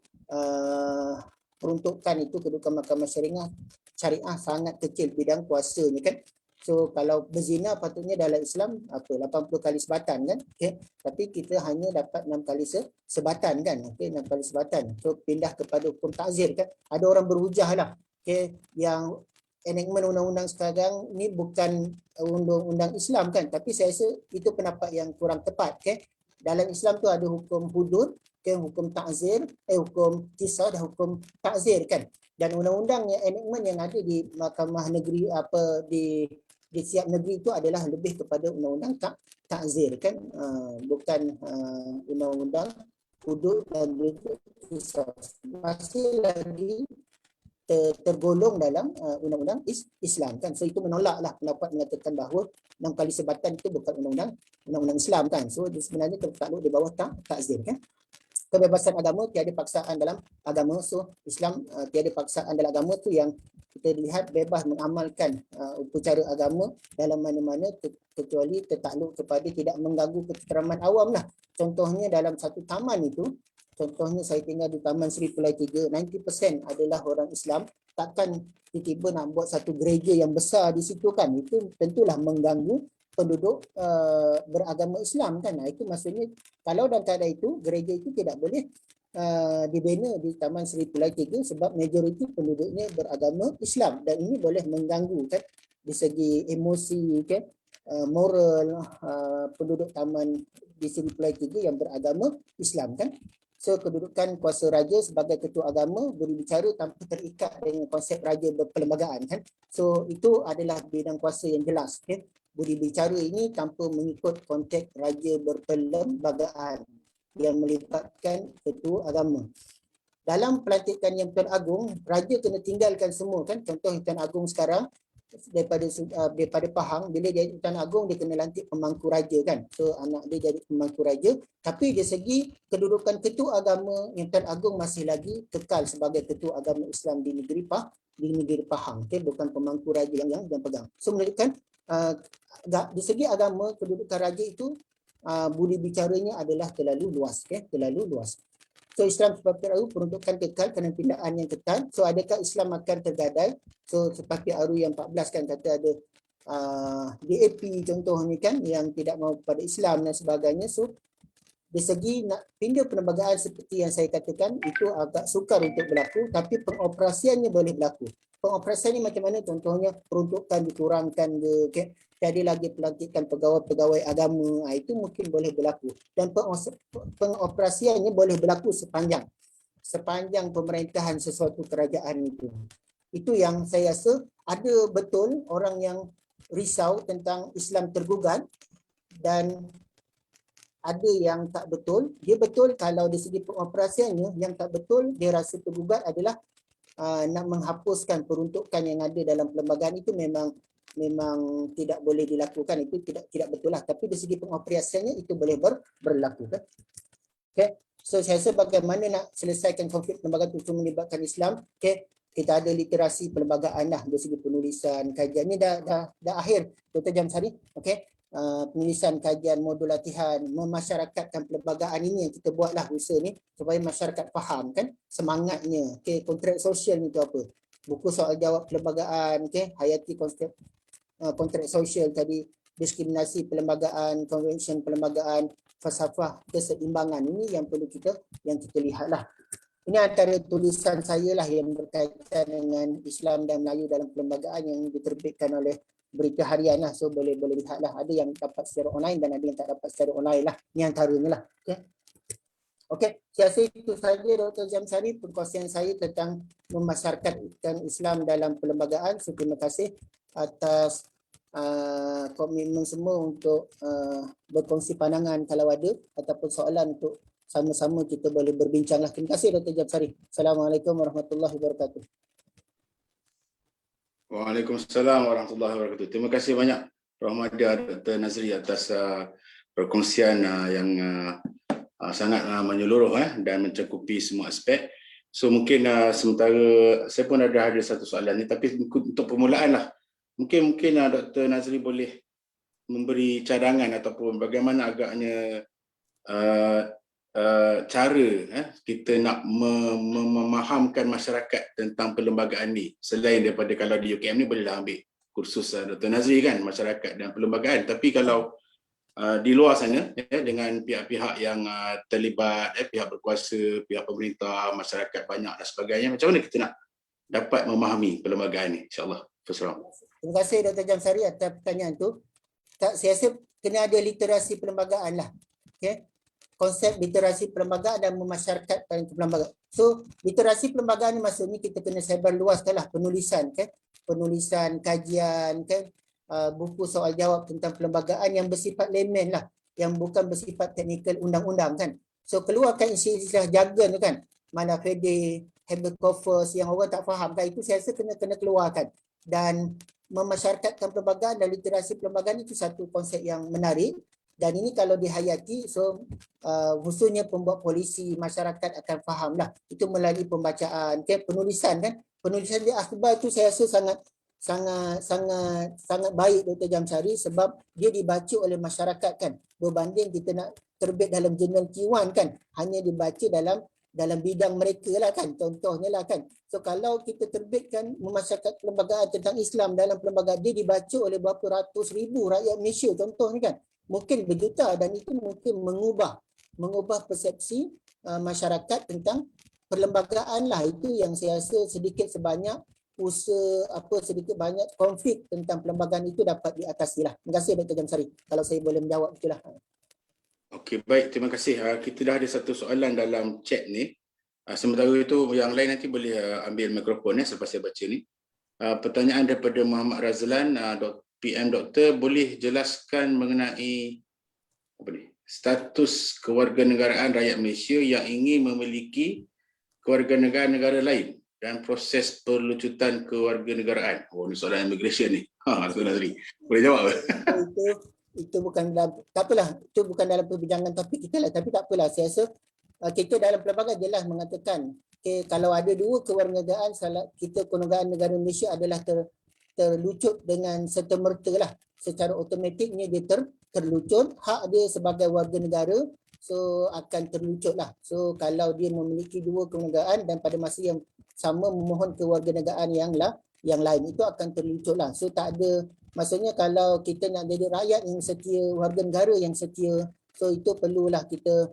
peruntukan itu kedudukan mahkamah syariah sangat kecil bidang kuasanya kan. So kalau berzina patutnya dalam Islam 80 kali sebatan kan, okay. Tapi kita hanya dapat 6 kali sebatan kan, okay, 6 kali sebatan. So pindah kepada hukum ta'zir kan. Ada orang berhujah lah, okay, yang enactment undang-undang sekarang ni bukan undang-undang Islam kan, tapi saya rasa itu pendapat yang kurang tepat, okay. Dalam Islam tu ada hukum hudud, okay, hukum ta'zir, hukum kisah dan hukum ta'zir kan. Dan undang-undang yang enactment yang ada di mahkamah negeri di setiap negeri itu adalah lebih kepada undang-undang ta'zir kan, bukan undang-undang hudud dan kisah. Masih lagi tergolong dalam undang-undang Islam kan. So itu menolaklah pendapat mengatakan bahawa 6 kali sebatan itu bukan undang-undang Islam kan. So sebenarnya tertakluk di bawah ta'zir kan. Kebebasan agama, tiada paksaan dalam agama. So Islam tiada paksaan dalam agama tu yang kita lihat bebas mengamalkan upacara agama dalam mana-mana kecuali tertakluk kepada tidak mengganggu ketenteraman awam lah. Contohnya dalam satu taman itu, contohnya saya tinggal di Taman Seri Pulai 3, 90% adalah orang Islam. Takkan tiba-tiba nak buat satu gereja yang besar di situ kan. Itu tentulah mengganggu penduduk beragama Islam kan. Itu maksudnya kalau dalam keadaan itu gereja itu tidak boleh dibina di Taman Seri Pulai 3 sebab majoriti penduduknya beragama Islam, dan ini boleh mengganggu kan di segi emosi kan, moral penduduk taman di Seri Pulai 3 yang beragama Islam kan. So kedudukan kuasa raja sebagai ketua agama berbicara tanpa terikat dengan konsep raja berperlembagaan kan. So itu adalah bidang kuasa yang jelas kan. Budi bicara ini tanpa mengikut konteks raja berperlembagaan yang melibatkan ketua agama. Dalam pelantikan yang Tuan Agong, raja kena tinggalkan semua kan. Contoh Tuan Agong sekarang daripada Pahang, bila dia Tuan Agong dia kena lantik pemangku raja kan. So anak dia jadi pemangku raja, tapi dari segi kedudukan ketua agama yang Tuan Agong masih lagi kekal sebagai ketua agama Islam di negeri Pahang, okay? Bukan pemangku raja yang pegang. So menunjukkan di segi agama kedudukan raja itu budi bicaranya adalah terlalu luas, okay? Terlalu luas. So Islam seperti Aru peruntukan kekal kerana pindaan yang ketat. So adakah Islam akan tergadai? So seperti Aru yang 14 kan kata ada DAP contohnya kan yang tidak mahu pada Islam dan sebagainya. So dari segi nak pindah perlembagaan seperti yang saya katakan itu agak sukar untuk berlaku, tapi pengoperasiannya boleh berlaku. Pengoperasian ini macam mana? Contohnya peruntukan dikurangkan ke, okay? Jadi lagi pelantikan pegawai-pegawai agama, itu mungkin boleh berlaku. Dan pengoperasiannya boleh berlaku sepanjang pemerintahan sesuatu kerajaan itu. Itu yang saya rasa ada betul orang yang risau tentang Islam tergugat, dan ada yang tak betul. Dia betul kalau dari segi pengoperasiannya, yang tak betul dia rasa tergugat adalah nak menghapuskan peruntukan yang ada dalam perlembagaan itu memang tidak boleh dilakukan. Itu tidak betul lah. Tapi dari segi pengoperasiannya itu boleh berlaku kan. Okay. So saya rasa bagaimana nak selesaikan konflik perlembagaan itu melibatkan Islam. Okay. Kita ada literasi perlembagaan lah dari segi penulisan, kajian. Ini dah akhir Dr. Jamsari. Okay. Penulisan kajian modul latihan memasyarakatkan perlembagaan ini yang kita buatlah usaha ni supaya masyarakat faham kan semangatnya. Okay. Kontrak sosial itu apa? Buku soal jawab perlembagaan, okay. Hayati konsep kontrak sosial tadi, diskriminasi perlembagaan, konvensyen perlembagaan, falsafah keseimbangan. Ini yang perlu kita lihatlah. Ini antara tulisan saya lah yang berkaitan dengan Islam dan Melayu dalam perlembagaan yang diterbitkan oleh Berita Harian lah. So boleh lihatlah. Ada yang dapat secara online dan ada yang tak dapat secara online lah. Ini antaranya lah. Okay, saya rasa itu saja Dr. Jamsari perkongsian saya tentang memasyarakatkan Islam dalam perlembagaan. So, terima kasih atas komitmen semua untuk berkongsi pandangan kalau ada ataupun soalan untuk sama-sama kita boleh berbincang lah. Terima kasih Dr. Jamsari. Assalamualaikum warahmatullahi wabarakatuh. Waalaikumsalam warahmatullahi wabarakatuh. Terima kasih banyak Prof. Madya Dr. Nazri atas perkongsian yang sangat menyeluruh dan mencakupi semua aspek. So mungkin sementara saya pun ada satu soalan ni, tapi untuk permulaan lah. Mungkin Dr. Nazri boleh memberi cadangan ataupun bagaimana agaknya cara kita nak memahamkan masyarakat tentang perlembagaan ni, selain daripada kalau di UKM ni bolehlah ambil kursus Dr. Nazri kan, masyarakat dan perlembagaan. Tapi kalau di luar sana dengan pihak-pihak yang terlibat, pihak berkuasa, pihak pemerintah, masyarakat banyak dan sebagainya, macam mana kita nak dapat memahami perlembagaan ni, insyaAllah. Terima kasih Dr. Jamsari atas pertanyaan tu. Saya rasa kena ada literasi perlembagaan lah. Okay. Konsep literasi perlembagaan dan memasyarakatkan perlembagaan. So, literasi perlembagaan ni maksudnya kita kena sebar luaskan lah penulisan, kan? Penulisan, kajian, kan? Buku soal jawab tentang perlembagaan yang bersifat layman lah, yang bukan bersifat teknikal undang-undang kan. So, keluarkan istilah jargon tu kan. Mana Fede, Habercrofters yang orang tak faham kan, itu saya rasa kena keluarkan. Dan memasyarakatkan perlembagaan dan literasi perlembagaan itu satu konsep yang menarik. Dan ini kalau dihayati, so khususnya pembuat polisi, masyarakat akan faham lah. Itu melalui pembacaan, okay? Penulisan kan. Penulisan di akhbar itu saya rasa sangat baik Dr. Jamsari, sebab dia dibaca oleh masyarakat kan. Berbanding kita nak terbit dalam jurnal Q1 kan, hanya dibaca dalam bidang mereka lah kan, contohnya lah kan. So kalau kita terbitkan memasyarakatkan perlembagaan tentang Islam dalam perlembagaan, dia dibaca oleh berapa ratus ribu rakyat Malaysia contohnya kan. Mungkin berjuta, dan itu mungkin mengubah persepsi masyarakat tentang perlembagaan lah. Itu yang saya rasa sedikit sebanyak sedikit banyak konflik tentang perlembagaan itu dapat diatasi lah. Terima kasih Dr. Jamsari. Kalau saya boleh menjawab itulah. Okey, baik, terima kasih. Kita dah ada satu soalan dalam chat ni. Sementara itu yang lain nanti boleh ambil mikrofon selepas saya baca ni. Pertanyaan daripada Muhammad Razlan, PM Doktor, boleh jelaskan mengenai status kewarganegaraan rakyat Malaysia yang ingin memiliki kewarganegaraan negara lain dan proses perlucutan kewarganegaraan. Ini soalan immigration ni. Tuan Nazri, boleh jawab? Itu bukan tak apalah, itu bukan dalam perbincangan topik kita lah, tapi tak apalah. Saya rasa kita dalam perlembagaan jelas mengatakan kalau ada dua kewarganegaraan, kita kewarganegaraan negara Malaysia adalah terlucut dengan serta-merta lah. Secara automatiknya dia terlucut, hak dia sebagai warga negara so akan terlucut lah. So kalau dia memiliki dua kewarganegaraan dan pada masa yang sama memohon kewarganegaraan yang lain, itu akan terlucut lah. So tak ada, maksudnya kalau kita nak jadi rakyat yang setia, warga negara yang setia, so itu perlulah kita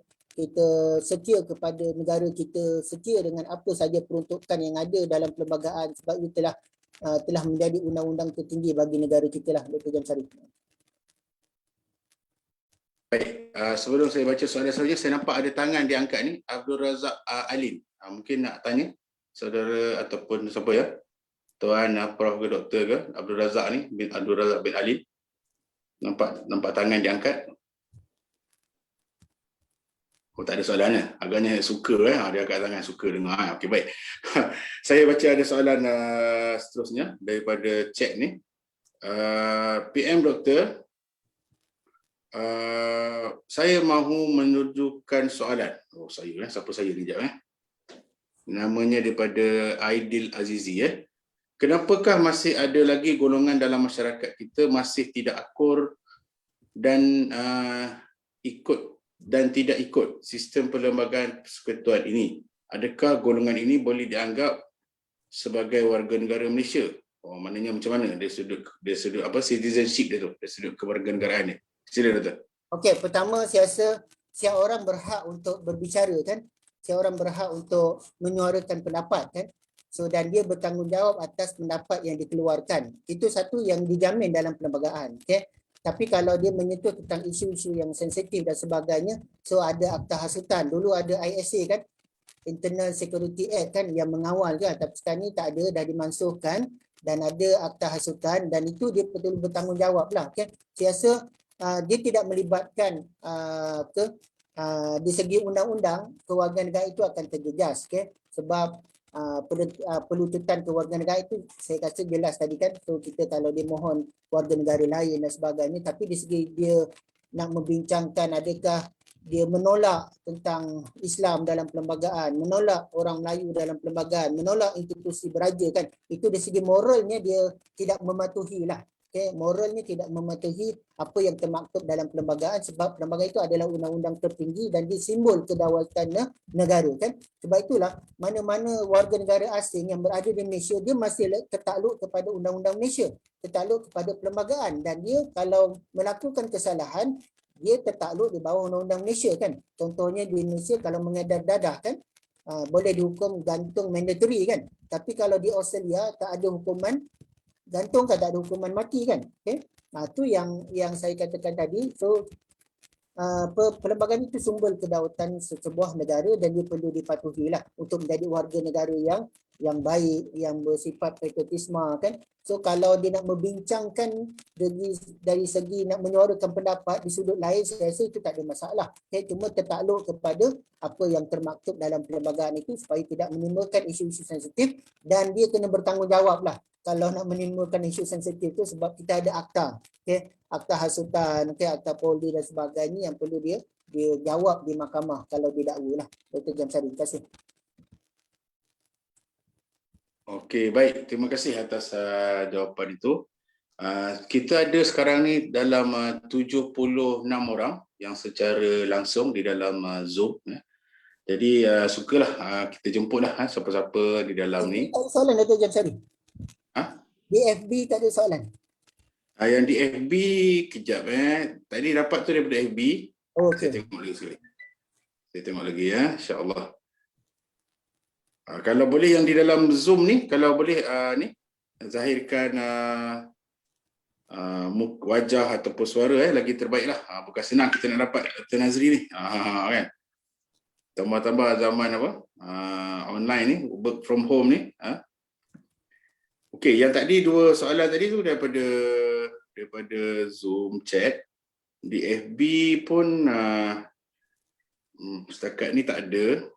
setia kepada negara kita, setia dengan apa saja peruntukan yang ada dalam perlembagaan, sebab itu telah menjadi undang-undang tertinggi bagi negara kita lah, Dr. Jamsari. Baik, sebelum saya baca soalan selanjutnya, saya nampak ada tangan diangkat ni, Abdul Razak Alin. Mungkin nak tanya saudara ataupun siapa ya? Tuan Prof ke Doktor ke? Abdul Razak ni, Abdul Razak bin Alin. Nampak tangan diangkat. Oh, tak ada soalannya. Agaknya suka dia angkat tangan, suka dengar. Okey, baik. Saya baca ada soalan seterusnya daripada chat ni. PM Doktor, saya mahu menunjukkan soalan. Oh, siapa saya ni sekejap Namanya daripada Aidil Azizi Kenapakah masih ada lagi golongan dalam masyarakat kita masih tidak akur dan tidak ikut sistem perlembagaan persekutuan ini? Adakah golongan ini boleh dianggap sebagai warga negara Malaysia? Oh, maknanya macam mana dari sudut apa citizenship dia tu, dari sudut kewarganegaraan ni? Sila Doktor. Okey, pertama saya rasa setiap orang berhak untuk berbicara kan. Setiap orang berhak untuk menyuarakan pendapat kan. So dan dia bertanggungjawab atas pendapat yang dikeluarkan. Itu satu yang dijamin dalam perlembagaan. Okay? Tapi kalau dia menyentuh tentang isu-isu yang sensitif dan sebagainya, so ada akta hasutan. Dulu ada ISA kan, Internal Security Act kan yang mengawal kan. Tapi sekarang ni tak ada, dah dimansuhkan dan ada akta hasutan dan itu dia betul bertanggungjawab lah. Okay? Saya rasa dia tidak melibatkan di segi undang-undang, kewarganegaraan itu akan terjejas. Okay? Sebab pelucutan kewarganegaraan itu saya rasa jelas tadi kan. So kita kalau dia mohon warga negara lain dan sebagainya, tapi di segi dia nak membincangkan adakah dia menolak tentang Islam dalam perlembagaan, menolak orang Melayu dalam perlembagaan, menolak institusi beraja kan, itu dari segi moralnya dia tidak mematuhi lah. Okay, moralnya tidak mematuhi apa yang termaktub dalam perlembagaan, sebab perlembagaan itu adalah undang-undang tertinggi dan dia simbol kedaulatan negara kan. Sebab itulah mana-mana warga negara asing yang berada di Malaysia, dia masih tertakluk kepada undang-undang Malaysia, tertakluk kepada perlembagaan, dan dia kalau melakukan kesalahan dia tertakluk di bawah undang-undang Malaysia kan. Contohnya di Malaysia kalau mengedar dadah kan boleh dihukum gantung mandatory kan. Tapi kalau di Australia tak ada hukuman gantung kan, tak ada hukuman mati kan. Okay? Itu yang saya katakan tadi. So perlembagaan itu sumber kedaulatan sebuah negara dan dia perlu dipatuhi lah untuk menjadi warga negara yang baik, yang bersifat patriotisme kan. So kalau dia nak membincangkan dari segi nak menyuarakan pendapat di sudut lain, saya rasa itu tak ada masalah. Okay? Cuma tertakluk kepada apa yang termaktub dalam perlembagaan itu supaya tidak menimbulkan isu-isu sensitif, dan dia kena bertanggungjawab lah kalau nak menimbulkan isu sensitif itu, sebab kita ada akta, okay? Akta hasutan, okay? Akta polri dan sebagainya yang perlu dia jawab di mahkamah kalau didakwa lah. Dr. Jamsari, terima kasih. Okey, baik. Terima kasih atas jawapan itu. Kita ada sekarang ni dalam 76 orang yang secara langsung di dalam Zoom. Jadi sukalah kita jemputlah siapa-siapa di dalam ni. Soalan Dr. Jamsari. Di FB tak ada soalan? Yang di FB, kejap Tadi dapat tu daripada FB. Oh, okay. Saya tengok lagi sekali. Saya tengok lagi ya, insya-Allah. Kalau boleh yang di dalam Zoom ni, kalau boleh ni zahirkan wajah ataupun suara lagi terbaiklah. Bukan senang kita nak dapat Dr. Nazri ni. Kan. Tambah-tambah zaman apa? Online ni, work from home ni. Okey, yang tadi dua soalan tadi tu daripada Zoom chat. Di FB pun setakat ni tak ada.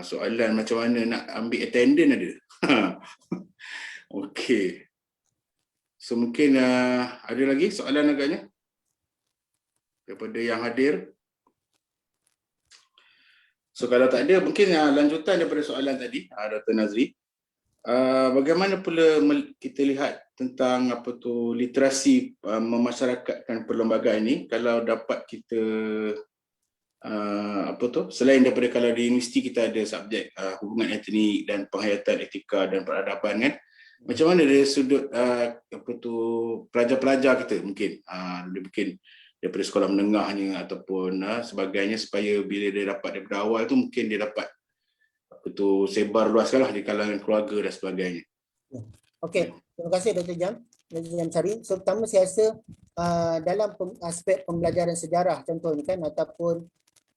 Soalan macam mana nak ambil attendance ada. Okey. So mungkin ada lagi soalan agaknya daripada yang hadir. So kalau tak ada, mungkin lanjutan daripada soalan tadi, Dr. Nazri. Bagaimana pula kita lihat tentang literasi memasyarakatkan perlembagaan ini, kalau dapat kita selain daripada kalau di universiti kita ada subjek hubungan etnik dan penghayatan etika dan peradaban kan, macam mana dari sudut pelajar-pelajar kita mungkin daripada sekolah menengahnya ataupun sebagainya, supaya bila dia dapat daripada awal tu mungkin dia dapat sebar luaskanlah di kalangan keluarga dan sebagainya. Okey, terima kasih Dr. Jam Sari. So pertama saya rasa dalam aspek pembelajaran sejarah contohnya kan, ataupun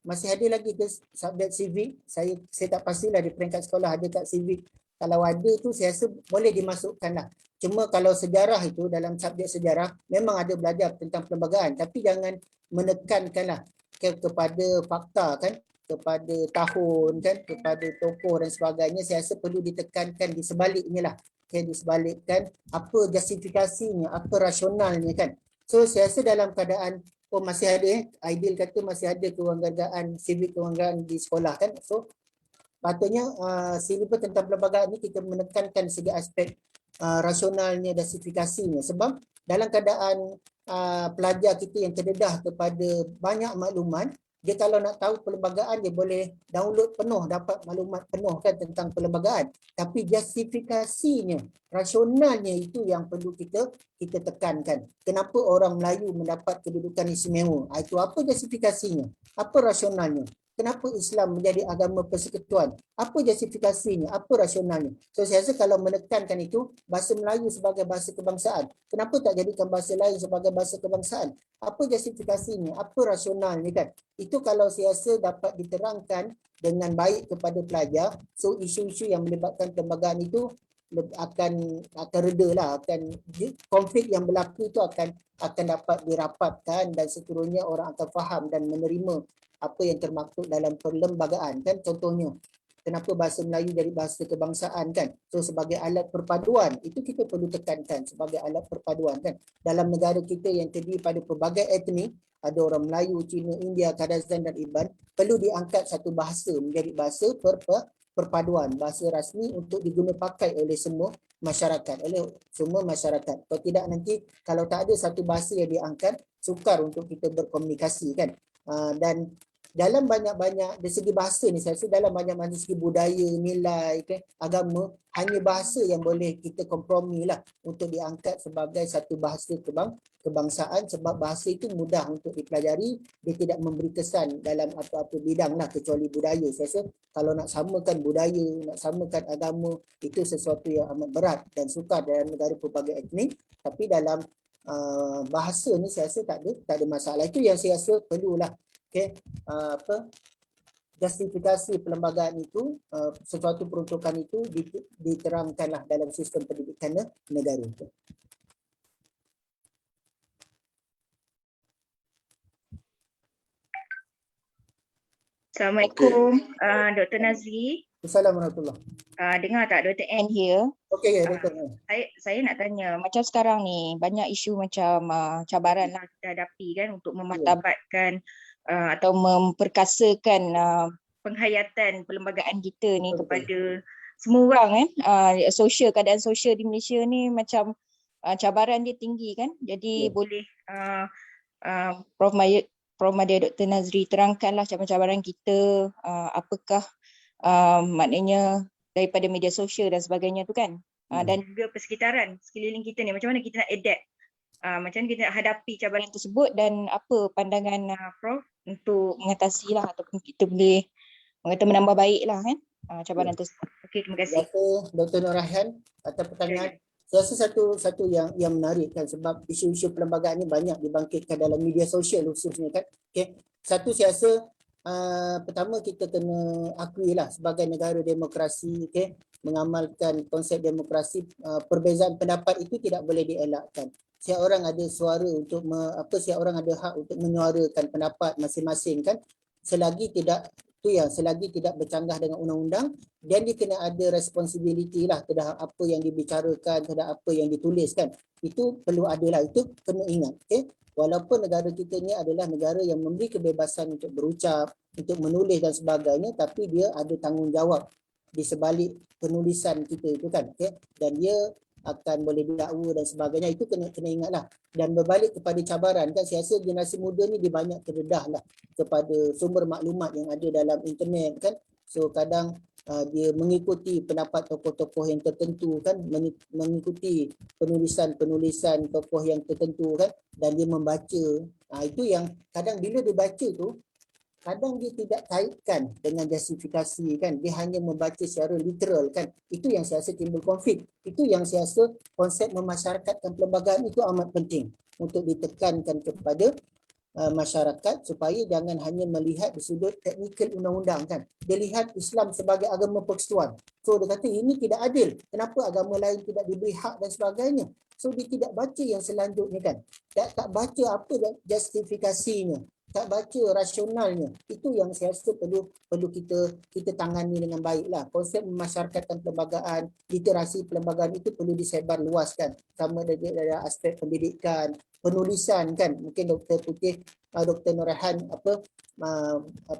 masih ada lagi ke subjek civic, saya tak pastilah di peringkat sekolah ada tak civic. Kalau ada tu saya rasa boleh dimasukkanlah. Cuma kalau sejarah itu, dalam subjek sejarah memang ada belajar tentang perlembagaan, tapi jangan menekankanlah kepada fakta kan, kepada tahun kan, kepada tokoh dan sebagainya. Saya rasa perlu ditekankan di sebaliknya lah. Okay, disebalikkan apa justifikasinya, apa rasionalnya kan. So saya rasa dalam keadaan masih ada ideal kata masih ada kewarganegaraan, civic kewarganegaraan di sekolah kan. So patutnya silibus tentang perlembagaan ni kita menekankan segi aspek rasionalnya, justifikasinya, sebab dalam keadaan pelajar kita yang terdedah kepada banyak maklumat, dia kalau nak tahu perlembagaan dia boleh download penuh, dapat maklumat penuh kan tentang perlembagaan, tapi justifikasinya, rasionalnya itu yang perlu kita tekankan. Kenapa orang Melayu mendapat kedudukan istimewa? Itu apa justifikasinya? Apa rasionalnya? Kenapa Islam menjadi agama persekutuan? Apa justifikasinya? Apa rasionalnya? So saya rasa kalau menekankan itu, bahasa Melayu sebagai bahasa kebangsaan, kenapa tak jadikan bahasa lain sebagai bahasa kebangsaan? Apa justifikasinya? Apa rasionalnya kan? Itu kalau saya rasa dapat diterangkan dengan baik kepada pelajar, so isu-isu yang melibatkan perlembagaan itu akan reda lah, akan konflik yang berlaku itu akan dapat dirapatkan dan seterusnya orang akan faham dan menerima apa yang termaktub dalam perlembagaan kan. Contohnya kenapa bahasa Melayu jadi bahasa kebangsaan kan, so sebagai alat perpaduan, itu kita perlu tekankan sebagai alat perpaduan kan. Dalam negara kita yang terdiri pada pelbagai etnik, ada orang Melayu, Cina, India, Kadazan dan Iban, perlu diangkat satu bahasa menjadi bahasa perpaduan, bahasa rasmi untuk diguna pakai oleh semua masyarakat, Kalau tidak nanti kalau tak ada satu bahasa yang diangkat, sukar untuk kita berkomunikasi kan. Dan dalam banyak-banyak dari segi bahasa ni, saya rasa dalam banyak-banyak segi budaya, nilai, agama, hanya bahasa yang boleh kita kompromi lah untuk diangkat sebagai satu bahasa kebangsaan, sebab bahasa itu mudah untuk dipelajari, dia tidak memberi kesan dalam apa-apa bidang lah kecuali budaya. Saya rasa kalau nak samakan budaya, nak samakan agama, itu sesuatu yang amat berat dan sukar dalam negara pelbagai etnik, tapi dalam bahasa ni saya rasa tak ada masalah. Itu yang saya rasa perlulah. Okay, justifikasi perlembagaan itu, sesuatu peruntukan itu diterangkanlah dalam sistem pendidikan negara itu. Assalamualaikum, Dr. Nazri. Assalamualaikum. Dengar tak Dr. N here? Okey, ya, Dr. Saya nak tanya, macam sekarang ni banyak isu macam cabaran lah kita hadapi kan untuk memartabatkan atau memperkasakan penghayatan perlembagaan kita ni kepada semua orang kan. Keadaan sosial di Malaysia ni macam cabaran dia tinggi kan. Jadi boleh Prof Madya Dr. Nazri terangkanlah cabaran kita, apakah maknanya daripada media sosial dan sebagainya tu kan. Dan juga persekitaran sekeliling kita ni, macam mana kita nak adapt, macam mana kita nak hadapi cabaran tersebut, dan apa pandangan Prof untuk mengatasi lah, ataupun kita boleh kata menambah baik lah kan cabaran tersebut. Okey, terima kasih. Dr. Nur Raihan atas pertanyaan. Saya rasa satu yang menarik kan, sebab isu-isu perlembagaan ni banyak dibangkitkan dalam media sosial khususnya kan. Okey. Satu saya rasa pertama kita kena akui lah sebagai negara demokrasi, okey, mengamalkan konsep demokrasi, perbezaan pendapat itu tidak boleh dielakkan. Setiap orang ada suara untuk setiap orang ada hak untuk menyuarakan pendapat masing-masing kan. Selagi tidak bercanggah dengan undang-undang, dan dia kena ada responsibility lah terhadap apa yang dibicarakan, terhadap apa yang dituliskan. Itu perlu ada lah, itu kena ingat. Okay? Walaupun negara kita ni adalah negara yang memberi kebebasan untuk berucap, untuk menulis dan sebagainya, tapi dia ada tanggungjawab di sebalik penulisan kita itu kan. Okay? Dan dia akan boleh didakwa dan sebagainya, itu kena ingatlah. Dan berbalik kepada cabaran kan, saya rasa generasi muda ni dia banyak terdedah lah kepada sumber maklumat yang ada dalam internet kan. So kadang dia mengikuti pendapat tokoh-tokoh yang tertentu kan, mengikuti penulisan tokoh yang tertentu kan, dan dia membaca. Itu yang kadang bila dia baca tu, kadang dia tidak kaitkan dengan justifikasi kan, dia hanya membaca secara literal kan. Itu yang saya rasa timbul konflik. Itu yang saya rasa konsep memasyarakatkan perlembagaan itu amat penting untuk ditekankan kepada masyarakat, supaya jangan hanya melihat di sudut teknikal undang-undang kan. Dia lihat Islam sebagai agama persekutuan. So dia kata ini tidak adil, kenapa agama lain tidak diberi hak dan sebagainya. So dia tidak baca yang selanjutnya kan. Tak baca apa justifikasinya, tak baca rasionalnya. Itu yang saya rasa perlu kita tangani dengan baiklah. Konsep memasyarakatkan perlembagaan, literasi perlembagaan itu perlu disebar luaskan, sama dari aspek pendidikan, penulisan kan. Mungkin Dr. Nur Raihan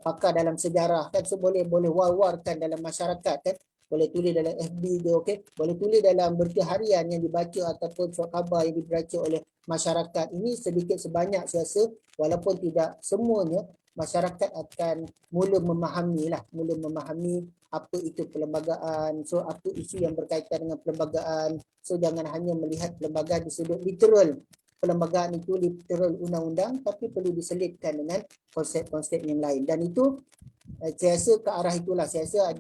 pakar dalam sejarah kan, so boleh war-warkan dalam masyarakat kan. Boleh tulis dalam FB dia, okey. Boleh tulis dalam berita harian yang dibaca ataupun surat khabar yang dibaca oleh masyarakat. Ini sedikit sebanyak saya rasa, walaupun tidak semuanya, masyarakat akan mula memahami apa itu perlembagaan. So apa isu yang berkaitan dengan perlembagaan. So jangan hanya melihat perlembagaan di sudut literal. Perlembagaan itu literal undang-undang, tapi perlu diselitkan dengan konsep-konsep yang lain. Dan itu saya rasa ke arah itulah. Saya rasa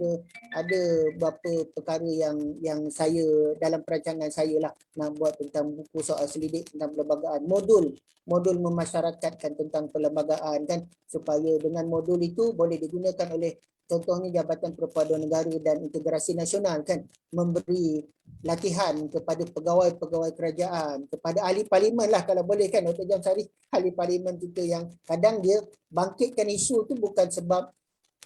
ada beberapa perkara yang saya dalam perancangan saya lah nak buat tentang buku soal selidik tentang perlembagaan, modul memasyarakatkan tentang perlembagaan kan, supaya dengan modul itu boleh digunakan oleh contohnya Jabatan Perpaduan Negara dan Integrasi Nasional kan, memberi latihan kepada pegawai-pegawai kerajaan, kepada ahli parlimen lah kalau boleh kan. Dr. Jamsari, ahli parlimen kita yang kadang dia bangkitkan isu tu bukan sebab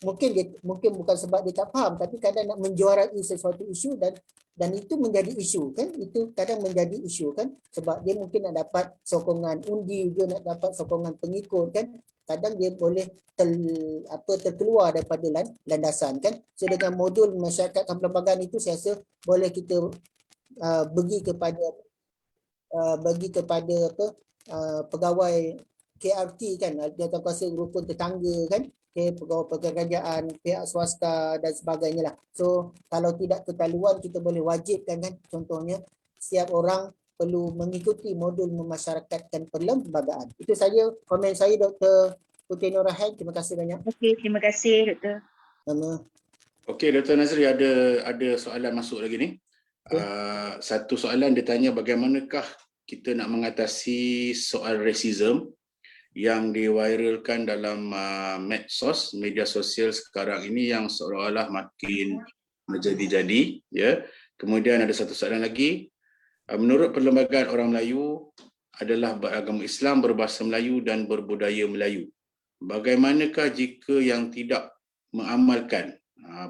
mungkin bukan sebab dia tak faham, tapi kadang nak menjuarai sesuatu isu dan itu menjadi isu kan. Itu kadang menjadi isu kan, sebab dia mungkin nak dapat sokongan undi, dia nak dapat sokongan pengikut kan. Kadang dia boleh terkeluar daripada landasan kan. So dengan modul masyarakat perlembagaan itu saya rasa boleh kita bagi kepada pegawai KRT kan, jawatan kuasa rukun tetangga kan, pegawai kerajaan, pihak swasta dan sebagainya lah. So kalau tidak ketahuan, kita boleh wajibkan kan, contohnya setiap orang perlu mengikuti modul memasyarakatkan perlembagaan. Itu saja komen saya, Dr. Puteri Nur Raihan. Terima kasih banyak. Okey, terima kasih Dr. Okey, Dr. Nazri, ada soalan masuk lagi ni. Satu soalan dia tanya, bagaimanakah kita nak mengatasi soal rasism yang diviralkan dalam medsos, media sosial sekarang ini, yang seolah-olah makin menjadi-jadi ya. Kemudian ada satu soalan lagi, menurut Perlembagaan Orang Melayu adalah beragama Islam, berbahasa Melayu dan berbudaya Melayu. Bagaimanakah jika yang tidak mengamalkan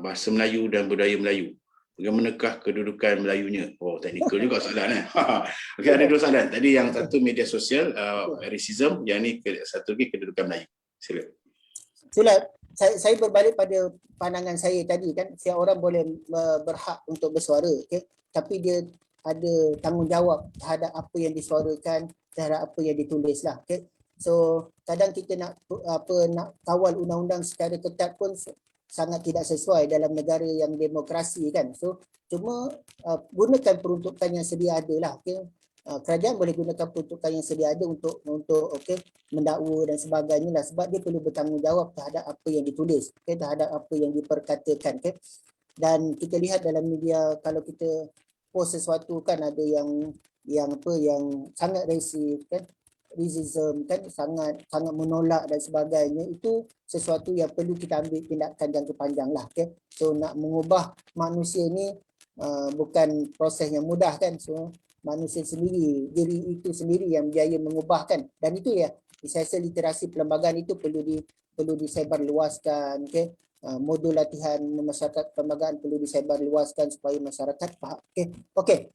bahasa Melayu dan budaya Melayu? Bagaimanakah kedudukan Melayunya? Oh, teknikal juga soalan. Okey, ada dua soalan. Tadi yang satu media sosial, racism, yang ni satu lagi kedudukan Melayu. Sila. Itulah, saya berbalik pada pandangan saya tadi kan, setiap orang boleh berhak untuk bersuara, okay? Tapi dia ada tanggungjawab terhadap apa yang disuarakan, terhadap apa yang ditulis lah. Okay? So kadang kita nak kawal undang-undang secara ketat pun sangat tidak sesuai dalam negara yang demokrasi kan. So cuma gunakan peruntukan yang sedia ada lah. Okay? kerajaan boleh gunakan peruntukan yang sedia ada untuk okey mendakwa dan sebagainya lah, sebab dia perlu bertanggungjawab terhadap apa yang ditulis, terhadap apa yang diperkatakan. Dan kita lihat dalam media, kalau kita post sesuatu kan ada yang sangat racism sangat menolak dan sebagainya, itu sesuatu yang perlu kita ambil tindakan jangka panjang lah. So nak mengubah manusia ni bukan proses yang mudah kan. So manusia sendiri, diri itu sendiri yang berjaya mengubahkan, dan itu ya saya rasa literasi perlembagaan itu perlu disebarluaskan. Modul latihan masyarakat perlembagaan perlu disebarluaskan supaya masyarakat faham. Okey.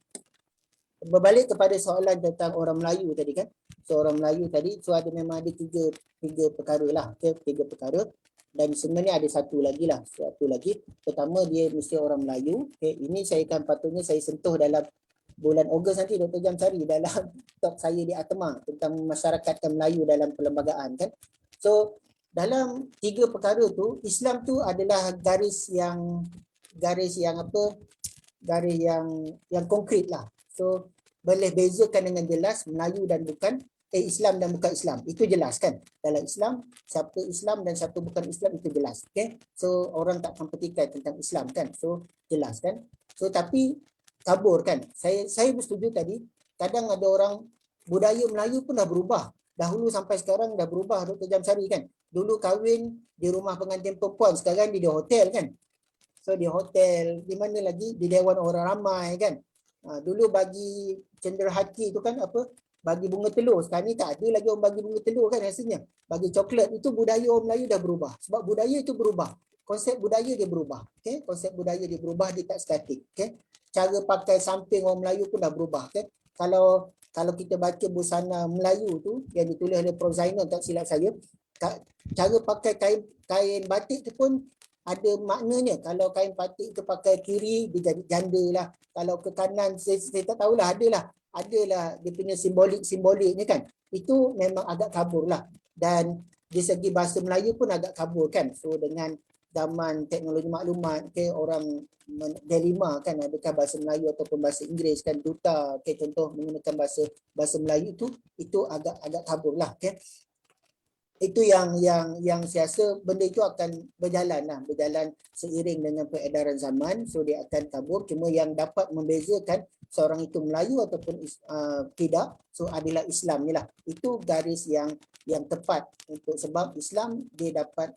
Berbalik kepada soalan tentang orang Melayu tadi kan. So orang Melayu tadi, so memang ada tiga perkara lah. Tiga perkara. Dan sebenarnya ada satu lagi. Pertama, dia mesti orang Melayu. Ini patutnya saya sentuh dalam bulan Ogos nanti, Dr. Jamsari, dalam talk saya di ATMA tentang masyarakat Melayu dalam perlembagaan kan. So dalam tiga perkara tu, Islam tu adalah garis yang konkret lah. So boleh bezakan dengan jelas Melayu dan bukan Islam dan bukan Islam. Itu jelas kan? Dalam Islam, siapa Islam dan siapa bukan Islam itu jelas. So orang tak akan petikai tentang Islam kan? So jelas kan? So tapi kabur kan? Saya bersetuju tadi, kadang ada orang, budaya Melayu pun dah berubah. Dahulu sampai sekarang dah berubah, Dr. Jamsari kan? Dulu kahwin di rumah pengantin perempuan, sekarang di hotel kan? So di hotel, di mana lagi? Di Dewan Orang Ramai kan? Dulu bagi cenderahati itu kan bagi bunga telur, sekarang ni tak ada lagi orang bagi bunga telur kan rasanya. Bagi coklat, itu budaya orang Melayu dah berubah. Sebab budaya itu berubah. Konsep budaya dia berubah. Konsep budaya dia berubah, dia tak statik. Cara pakai samping orang Melayu pun dah berubah. Kalau kita baca busana Melayu tu yang ditulis oleh Prof. Zainal, tak silap saya, cara pakai kain batik tu pun ada maknanya. Kalau kain batik tu pakai kiri, dia jadi janda lah. Kalau ke kanan, saya tak tahulah, adalah dia punya simboliknya kan. Itu memang agak kabur lah. Dan di segi bahasa Melayu pun agak kabur kan. So dengan zaman teknologi maklumat, orang dilema kan, adakah bahasa Melayu ataupun bahasa Inggeris kan, duta contoh menggunakan bahasa Melayu itu agak kabur lah. Itu yang saya rasa benda itu akan berjalan seiring dengan peredaran zaman. So dia akan kabur. Cuma yang dapat membezakan seorang itu Melayu ataupun tidak, so adalah Islam ni lah. Itu garis yang tepat, untuk sebab Islam dia dapat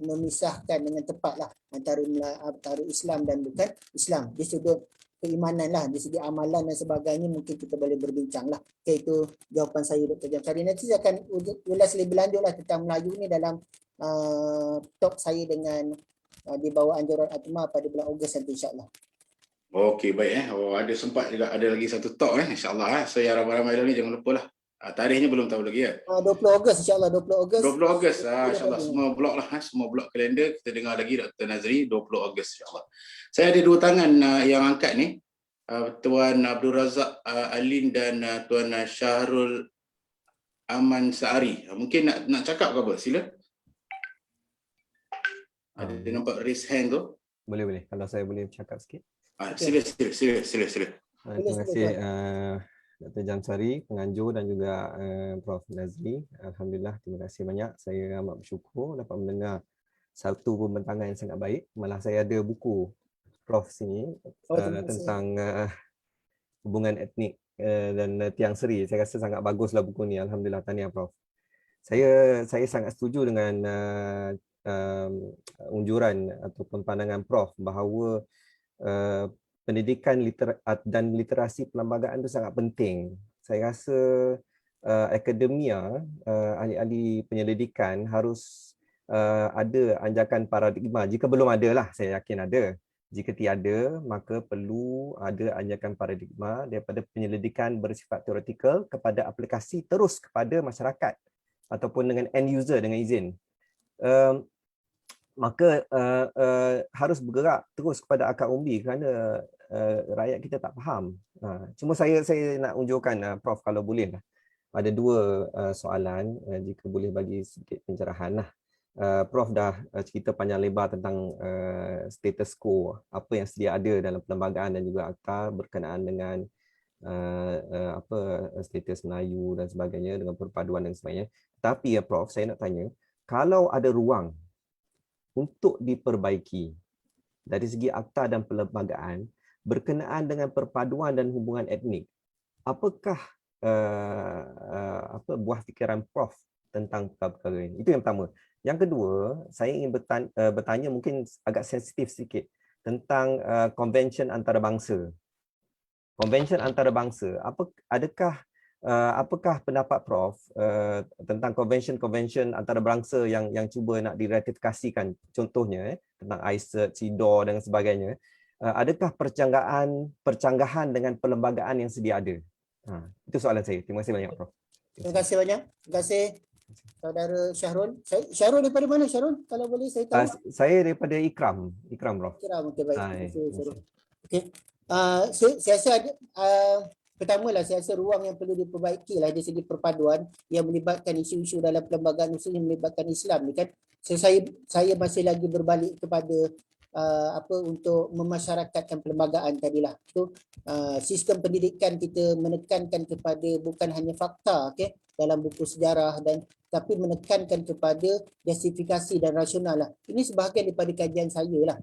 memisahkan dengan tepat lah antara Islam dan bukan Islam. Di sudut keimanan lah, di segi amalan dan sebagainya mungkin kita boleh berbincang lah. Itu jawapan saya, Dr. Jamsari. Nanti saya akan ulas lebih lanjut lah tentang Melayu ni dalam talk saya dengan di bawah anjuran ATMA pada bulan Ogos nanti, insyaAllah. Okey, baik. Ada sempat juga, ada lagi satu talk insyaAllah. Saya ramai-ramai ni jangan lupa lah. Tarikhnya belum tahu lagi 20 Ogos insyaAllah. 20 Ogos insyaAllah. Semua blok lah, semua blok kalender kita dengar lagi Dr. Nazri 20 Ogos insyaAllah. Saya ada dua tangan yang angkat ni, Tuan Abdul Razak Alin dan Tuan Syahrul Aman Saari. Mungkin nak cakap ke apa? Sila. Ada nampak raise hand tu? Boleh. Kalau saya boleh cakap sikit. Sila. Terima kasih Dr. Jamsari, penganjur, dan juga Prof. Nazri. Alhamdulillah, terima kasih banyak. Saya amat bersyukur dapat mendengar satu pembentangan yang sangat baik. Malah saya ada buku Prof sini tentang hubungan etnik dan Tiang Seri. Saya rasa sangat baguslah buku ni. Alhamdulillah, tahniah Prof. Saya sangat setuju dengan unjuran ataupun pandangan Prof bahawa pendidikan dan literasi perlembagaan itu sangat penting. Saya rasa akademia, ahli-ahli penyelidikan harus ada anjakan paradigma. Jika belum ada lah, saya yakin ada. Jika tiada, maka perlu ada anjakan paradigma daripada penyelidikan bersifat teoretikal kepada aplikasi terus kepada masyarakat ataupun dengan end user dengan izin. Maka harus bergerak terus kepada akar umbi kerana rakyat kita tak faham. Cuma saya nak unjurkan Prof kalau boleh lah. Ada dua soalan, jika boleh bagi sedikit pencerahan lah. Prof dah cerita panjang lebar tentang status quo, apa yang sedia ada dalam perlembagaan dan juga akta berkenaan dengan status Melayu dan sebagainya dengan perpaduan dan sebagainya. Tapi ya Prof, saya nak tanya, kalau ada ruang untuk diperbaiki dari segi akta dan perlembagaan berkenaan dengan perpaduan dan hubungan etnik, apakah buah fikiran Prof tentang perkara ini? Itu yang pertama. Yang kedua, saya ingin bertanya mungkin agak sensitif sedikit tentang Convention Antarabangsa. Convention antarabangsa, apakah pendapat Prof tentang convention antarabangsa yang cuba nak diratifikasikan, contohnya tentang ICERT, CEDAW dan sebagainya, adakah percanggahan dengan perlembagaan yang sedia ada? Itu soalan saya. Terima kasih banyak Prof. Terima kasih banyak. Terima kasih Saudara Syahrul. Syahrul daripada mana Syahrul? Kalau boleh saya tahu. Saya daripada Ikram Prof. Kira mungkin baik. Terima kasih Syahrul. Okey. Saya rasa pertamalah saya rasa ruang yang perlu diperbaiki lah dari segi perpaduan yang melibatkan isu-isu dalam perlembagaan usul yang melibatkan Islam ni kan. Saya masih lagi berbalik kepada untuk memasyarakatkan perlembagaan tadilah. So sistem pendidikan kita menekankan kepada bukan hanya fakta dalam buku sejarah tapi menekankan kepada justifikasi dan rasional lah. Ini sebahagian daripada kajian saya lah.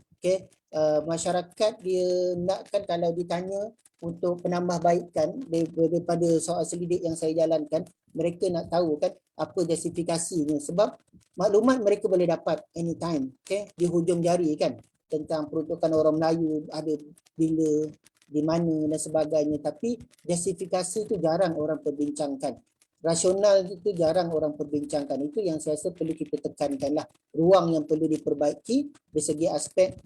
Masyarakat dia nakkan kalau ditanya untuk penambahbaikan daripada soal selidik yang saya jalankan, mereka nak tahu kan apa justifikasinya, sebab maklumat mereka boleh dapat anytime di hujung jari kan, tentang peruntukan orang Melayu ada bila, di mana dan sebagainya, tapi justifikasi itu jarang orang perbincangkan. Rasional itu jarang orang perbincangkan. Itu yang saya rasa perlu kita tekankanlah. Ruang yang perlu diperbaiki dari segi aspek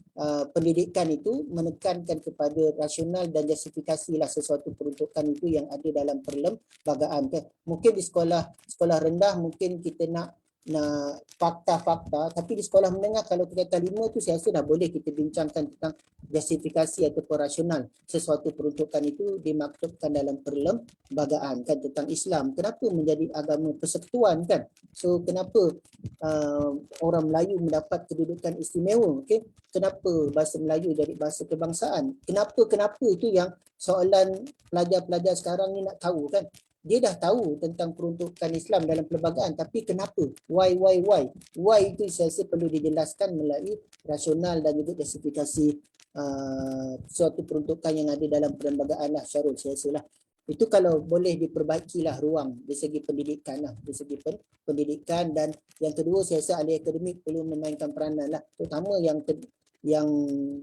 pendidikan itu menekankan kepada rasional dan justifikasilah sesuatu peruntukan itu yang ada dalam perlembagaan. Mungkin di sekolah rendah mungkin kita nak fakta-fakta, tapi di sekolah menengah kalau tingkatan 5 tu saya rasa dah boleh kita bincangkan tentang justifikasi ataupun rasional sesuatu peruntukan itu dimaktubkan dalam perlembagaan kan, tentang Islam. Kenapa menjadi agama persekutuan kan? So kenapa orang Melayu mendapat kedudukan istimewa? Kenapa bahasa Melayu jadi bahasa kebangsaan? Kenapa itu yang soalan pelajar-pelajar sekarang ni nak tahu kan? Dia dah tahu tentang peruntukan Islam dalam perlembagaan, tapi kenapa? Why? Why itu saya rasa perlu dijelaskan melalui rasional dan juga justifikasi suatu peruntukan yang ada dalam perlembagaan lah, Syarul, saya rasa lah. Itu kalau boleh diperbaikilah ruang dari segi pendidikan lah, dari segi pendidikan. Dan yang kedua saya rasa ahli akademik perlu memainkan peranan lah, terutama yang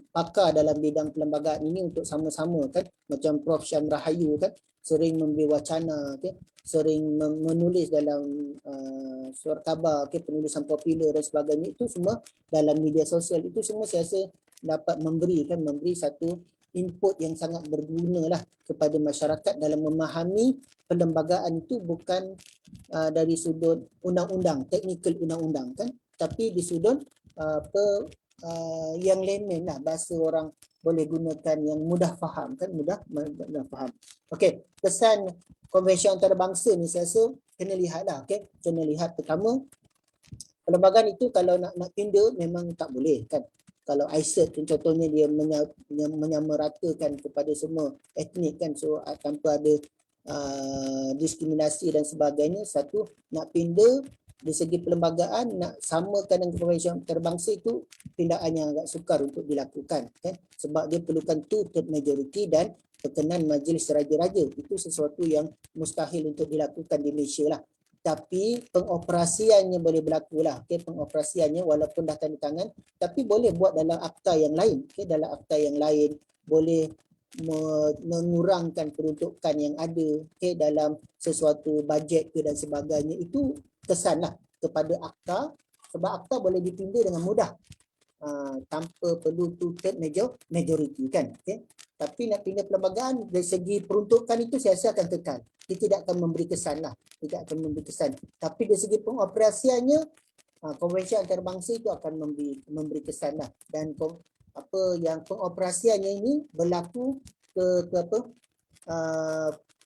pakar dalam bidang perlembagaan ini untuk sama-sama kan, macam Prof Syam Rahayu kan, sering memberi wacana, sering menulis dalam surat khabar, penulisan popular dan sebagainya, itu semua dalam media sosial, itu semua saya rasa dapat memberi satu input yang sangat berguna lah kepada masyarakat dalam memahami perlembagaan itu bukan dari sudut undang-undang, teknikal undang-undang kan, tapi di sudut yang layman lah, bahasa orang boleh gunakan yang mudah faham kan, mudah faham. Okey, pesan konvensi antarabangsa ni saya rasa kena lihat lah, kena lihat. Pertama, perlembagaan itu kalau nak pindah memang tak boleh kan. Kalau ICERT contohnya dia menyamaratakan kepada semua etnik kan, so tanpa ada diskriminasi dan sebagainya. Satu, nak pindah dari segi perlembagaan, nak samakan dengan konvensi antarabangsa itu tindakan yang agak sukar untuk dilakukan kan? Sebab dia perlukan 2/3 majoriti dan perkenan majlis raja-raja. Itu sesuatu yang mustahil untuk dilakukan di Malaysia lah. Tapi pengoperasiannya boleh berlaku lah, pengoperasiannya walaupun dah tanda tangan, tapi boleh buat dalam akta yang lain, dalam akta yang lain boleh mengurangkan peruntukan yang ada dalam sesuatu bajet dan sebagainya. Itu kesanlah kepada akta, sebab akta boleh dipindah dengan mudah tanpa perlu 2/3 majoriti kan. Tapi nak pindah perlembagaan dari segi peruntukan itu saya rasa akan tekan. Dia tidak akan memberi kesan lah, tidak akan memberi kesan. Tapi dari segi pengoperasiannya, konvensi antarabangsa itu akan memberi kesan lah. Dan yang pengoperasiannya ini berlaku ke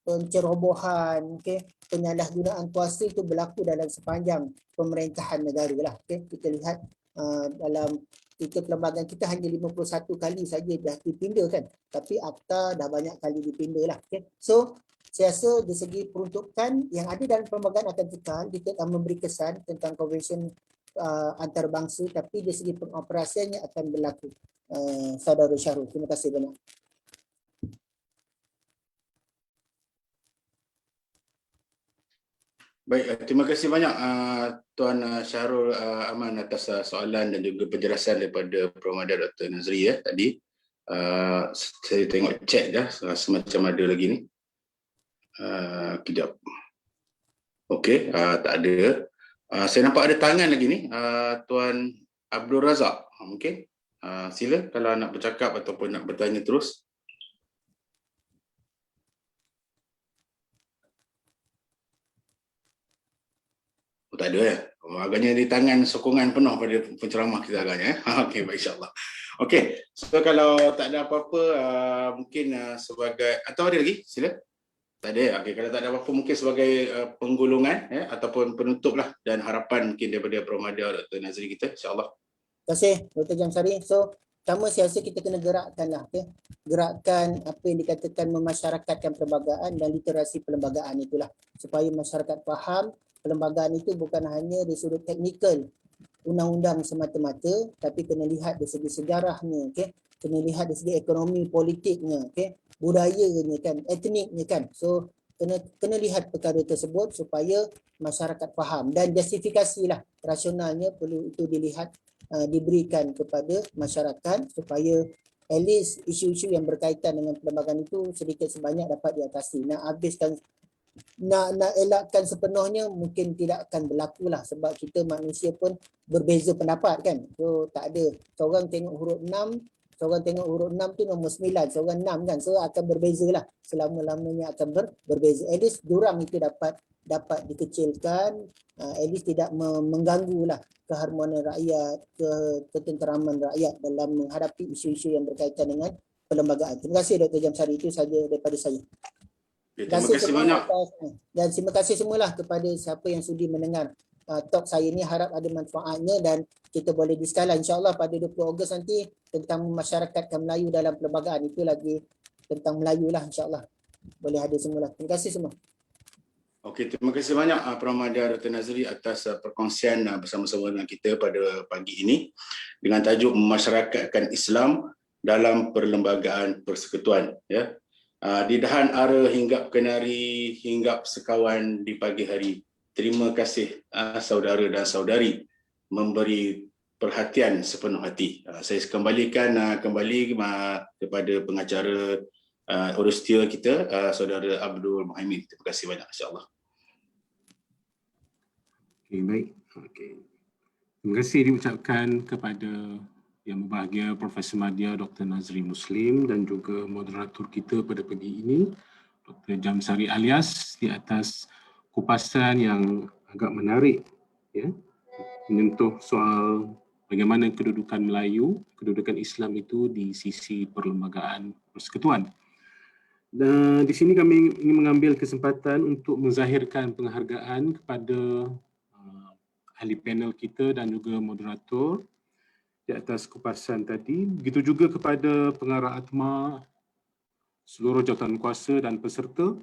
pencerobohan, penyalahgunaan kuasa itu berlaku dalam sepanjang pemerintahan negara lah. Kita lihat dalam kita perlembagaan kita hanya 51 kali saja dah dipinda kan, tapi akta dah banyak kali dipinda lah. Okay. So saya rasa dari segi peruntukan yang ada dalam perlembagaan akan kekal, kita akan memberi kesan tentang konvensyen antarabangsa, tapi dari segi pengoperasiannya akan berlaku. Saudara Syahrul, terima kasih banyak. Baik, terima kasih banyak Tuan Syahrul Aman atas soalan dan juga penjelasan daripada Prof. Dr. Nazri tadi. Saya tengok chat dah, semacam ada lagi ni. Kejap. Okey, tak ada. Saya nampak ada tangan lagi ni, Tuan Abdul Razak. Mungkin sila kalau nak bercakap ataupun nak bertanya terus. Tak ada ya. Agaknya di tangan sokongan penuh pada penceramah kita agaknya. Okey, baik, insya-Allah. Okey, so kalau tak ada apa-apa mungkin sebagai atau ada lagi? Sila. Tak ada. Okey, kalau tak ada apa-apa mungkin sebagai penggulungan ataupun penutup lah dan harapan mungkin daripada Prof. Dr. Nazri kita, insya-Allah. Terima kasih Dr. Jamsari. So pertama saya rasa kita kena gerakkan lah, okay? Gerakkan apa yang dikatakan memasyarakatkan perlembagaan dan literasi perlembagaan itulah, supaya masyarakat faham perlembagaan itu bukan hanya dari sudut teknikal undang-undang semata-mata, tapi kena lihat dari segi sejarahnya, okay? Kena lihat dari segi ekonomi politiknya, okay? Budayanya kan, etniknya kan. So kena lihat perkara tersebut supaya masyarakat faham, dan justifikasi lah rasionalnya perlu itu dilihat, diberikan kepada masyarakat supaya at least isu-isu yang berkaitan dengan perlembagaan itu sedikit sebanyak dapat diatasi. Nak elakkan sepenuhnya mungkin tidak akan berlaku lah, sebab kita manusia pun berbeza pendapat kan. So tak ada, seorang tengok huruf 6, seorang tengok huruf 6 tu nombor 9, seorang 6 kan. So akan berbeza lah, selama-lamanya akan berbeza. At least diorang itu dapat dikecilkan, at least tidak mengganggu lah keharmonian rakyat, ketenteraman rakyat dalam menghadapi isu-isu yang berkaitan dengan perlembagaan. Terima kasih Dr. Jamsari, itu saja daripada saya. Terima kasih banyak. Dan terima kasih semualah kepada siapa yang sudi mendengar talk saya ni, harap ada manfaatnya dan kita boleh diskusi insya-Allah pada 20 Ogos nanti tentang memasyarakatkan Melayu dalam perlembagaan. Itu lagi tentang Melayu lah, insya-Allah. Boleh ada semualah. Terima kasih semua. Okey, terima kasih banyak Prof. Dr. Nazri atas perkongsian bersama-sama dengan kita pada pagi ini dengan tajuk memasyarakatkan Islam dalam perlembagaan persekutuan, ya. Di dahan ara hinggap kenari, hinggap sekawan di pagi hari. Terima kasih saudara dan saudari memberi perhatian sepenuh hati. Saya kembalikan kembali kepada pengacara Urustia kita, saudara Abdul Muhaimin. Terima kasih banyak, insya-Allah. Okey, baik. Okey. Terima kasih diucapkan kepada Yang Berbahagia Profesor Madya Dr. Nazri Muslim dan juga moderator kita pada pagi ini Dr. Jamsari Alias di atas kupasan yang agak menarik, ya, menyentuh soal bagaimana kedudukan Melayu, kedudukan Islam itu di sisi perlembagaan persekutuan. Dan di sini kami ingin mengambil kesempatan untuk menzahirkan penghargaan kepada ahli panel kita dan juga moderator di atas kupasan tadi. Begitu juga kepada pengarah ATMA, seluruh jawatan kuasa dan peserta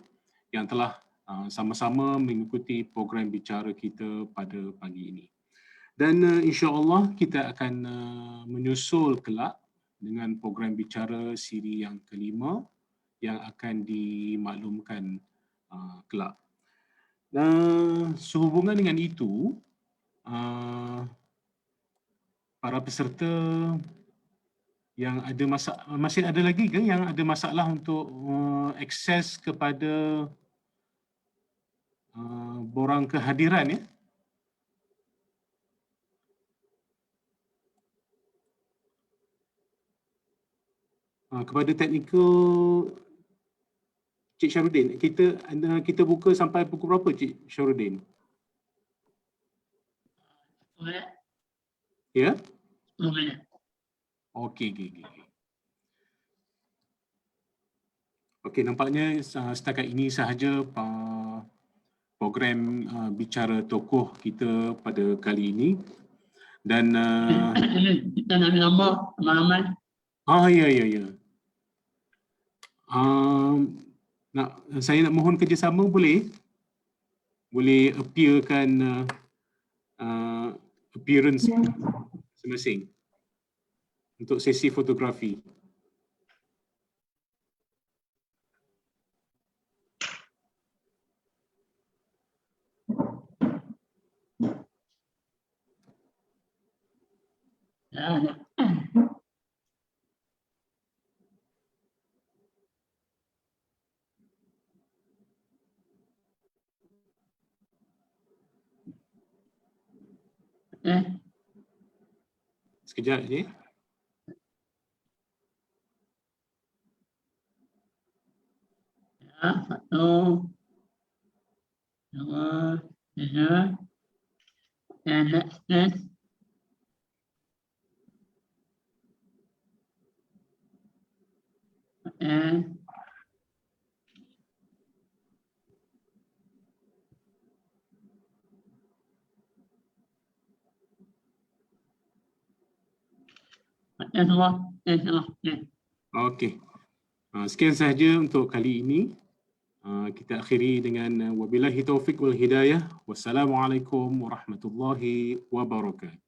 yang telah sama-sama mengikuti program bicara kita pada pagi ini. Dan insya-Allah kita akan menyusul kelak dengan program bicara siri yang kelima yang akan dimaklumkan kelak. Dan sehubungan dengan itu, para peserta yang ada masih ada lagi ke yang ada masalah untuk akses kepada borang kehadiran, ya? Kepada teknikal Cik Syarudin, kita buka sampai pukul berapa, Cik Syarudin? Ya? 10 minit. Okey. Okey, nampaknya setakat ini sahaja program bicara tokoh kita pada kali ini. Dan Kita nak ambil gambar ramai-ramai. ya. Saya nak mohon kerjasama boleh? Boleh appearkan appearance masing-masing untuk sesi fotografi. Ya. Sekejap je. Ya, 1, 2, 3. And next. And semua. Okey. Sekian sahaja untuk kali ini. Kita akhiri dengan wabillahi taufiq wal hidayah. Wassalamualaikum warahmatullahi wabarakatuh.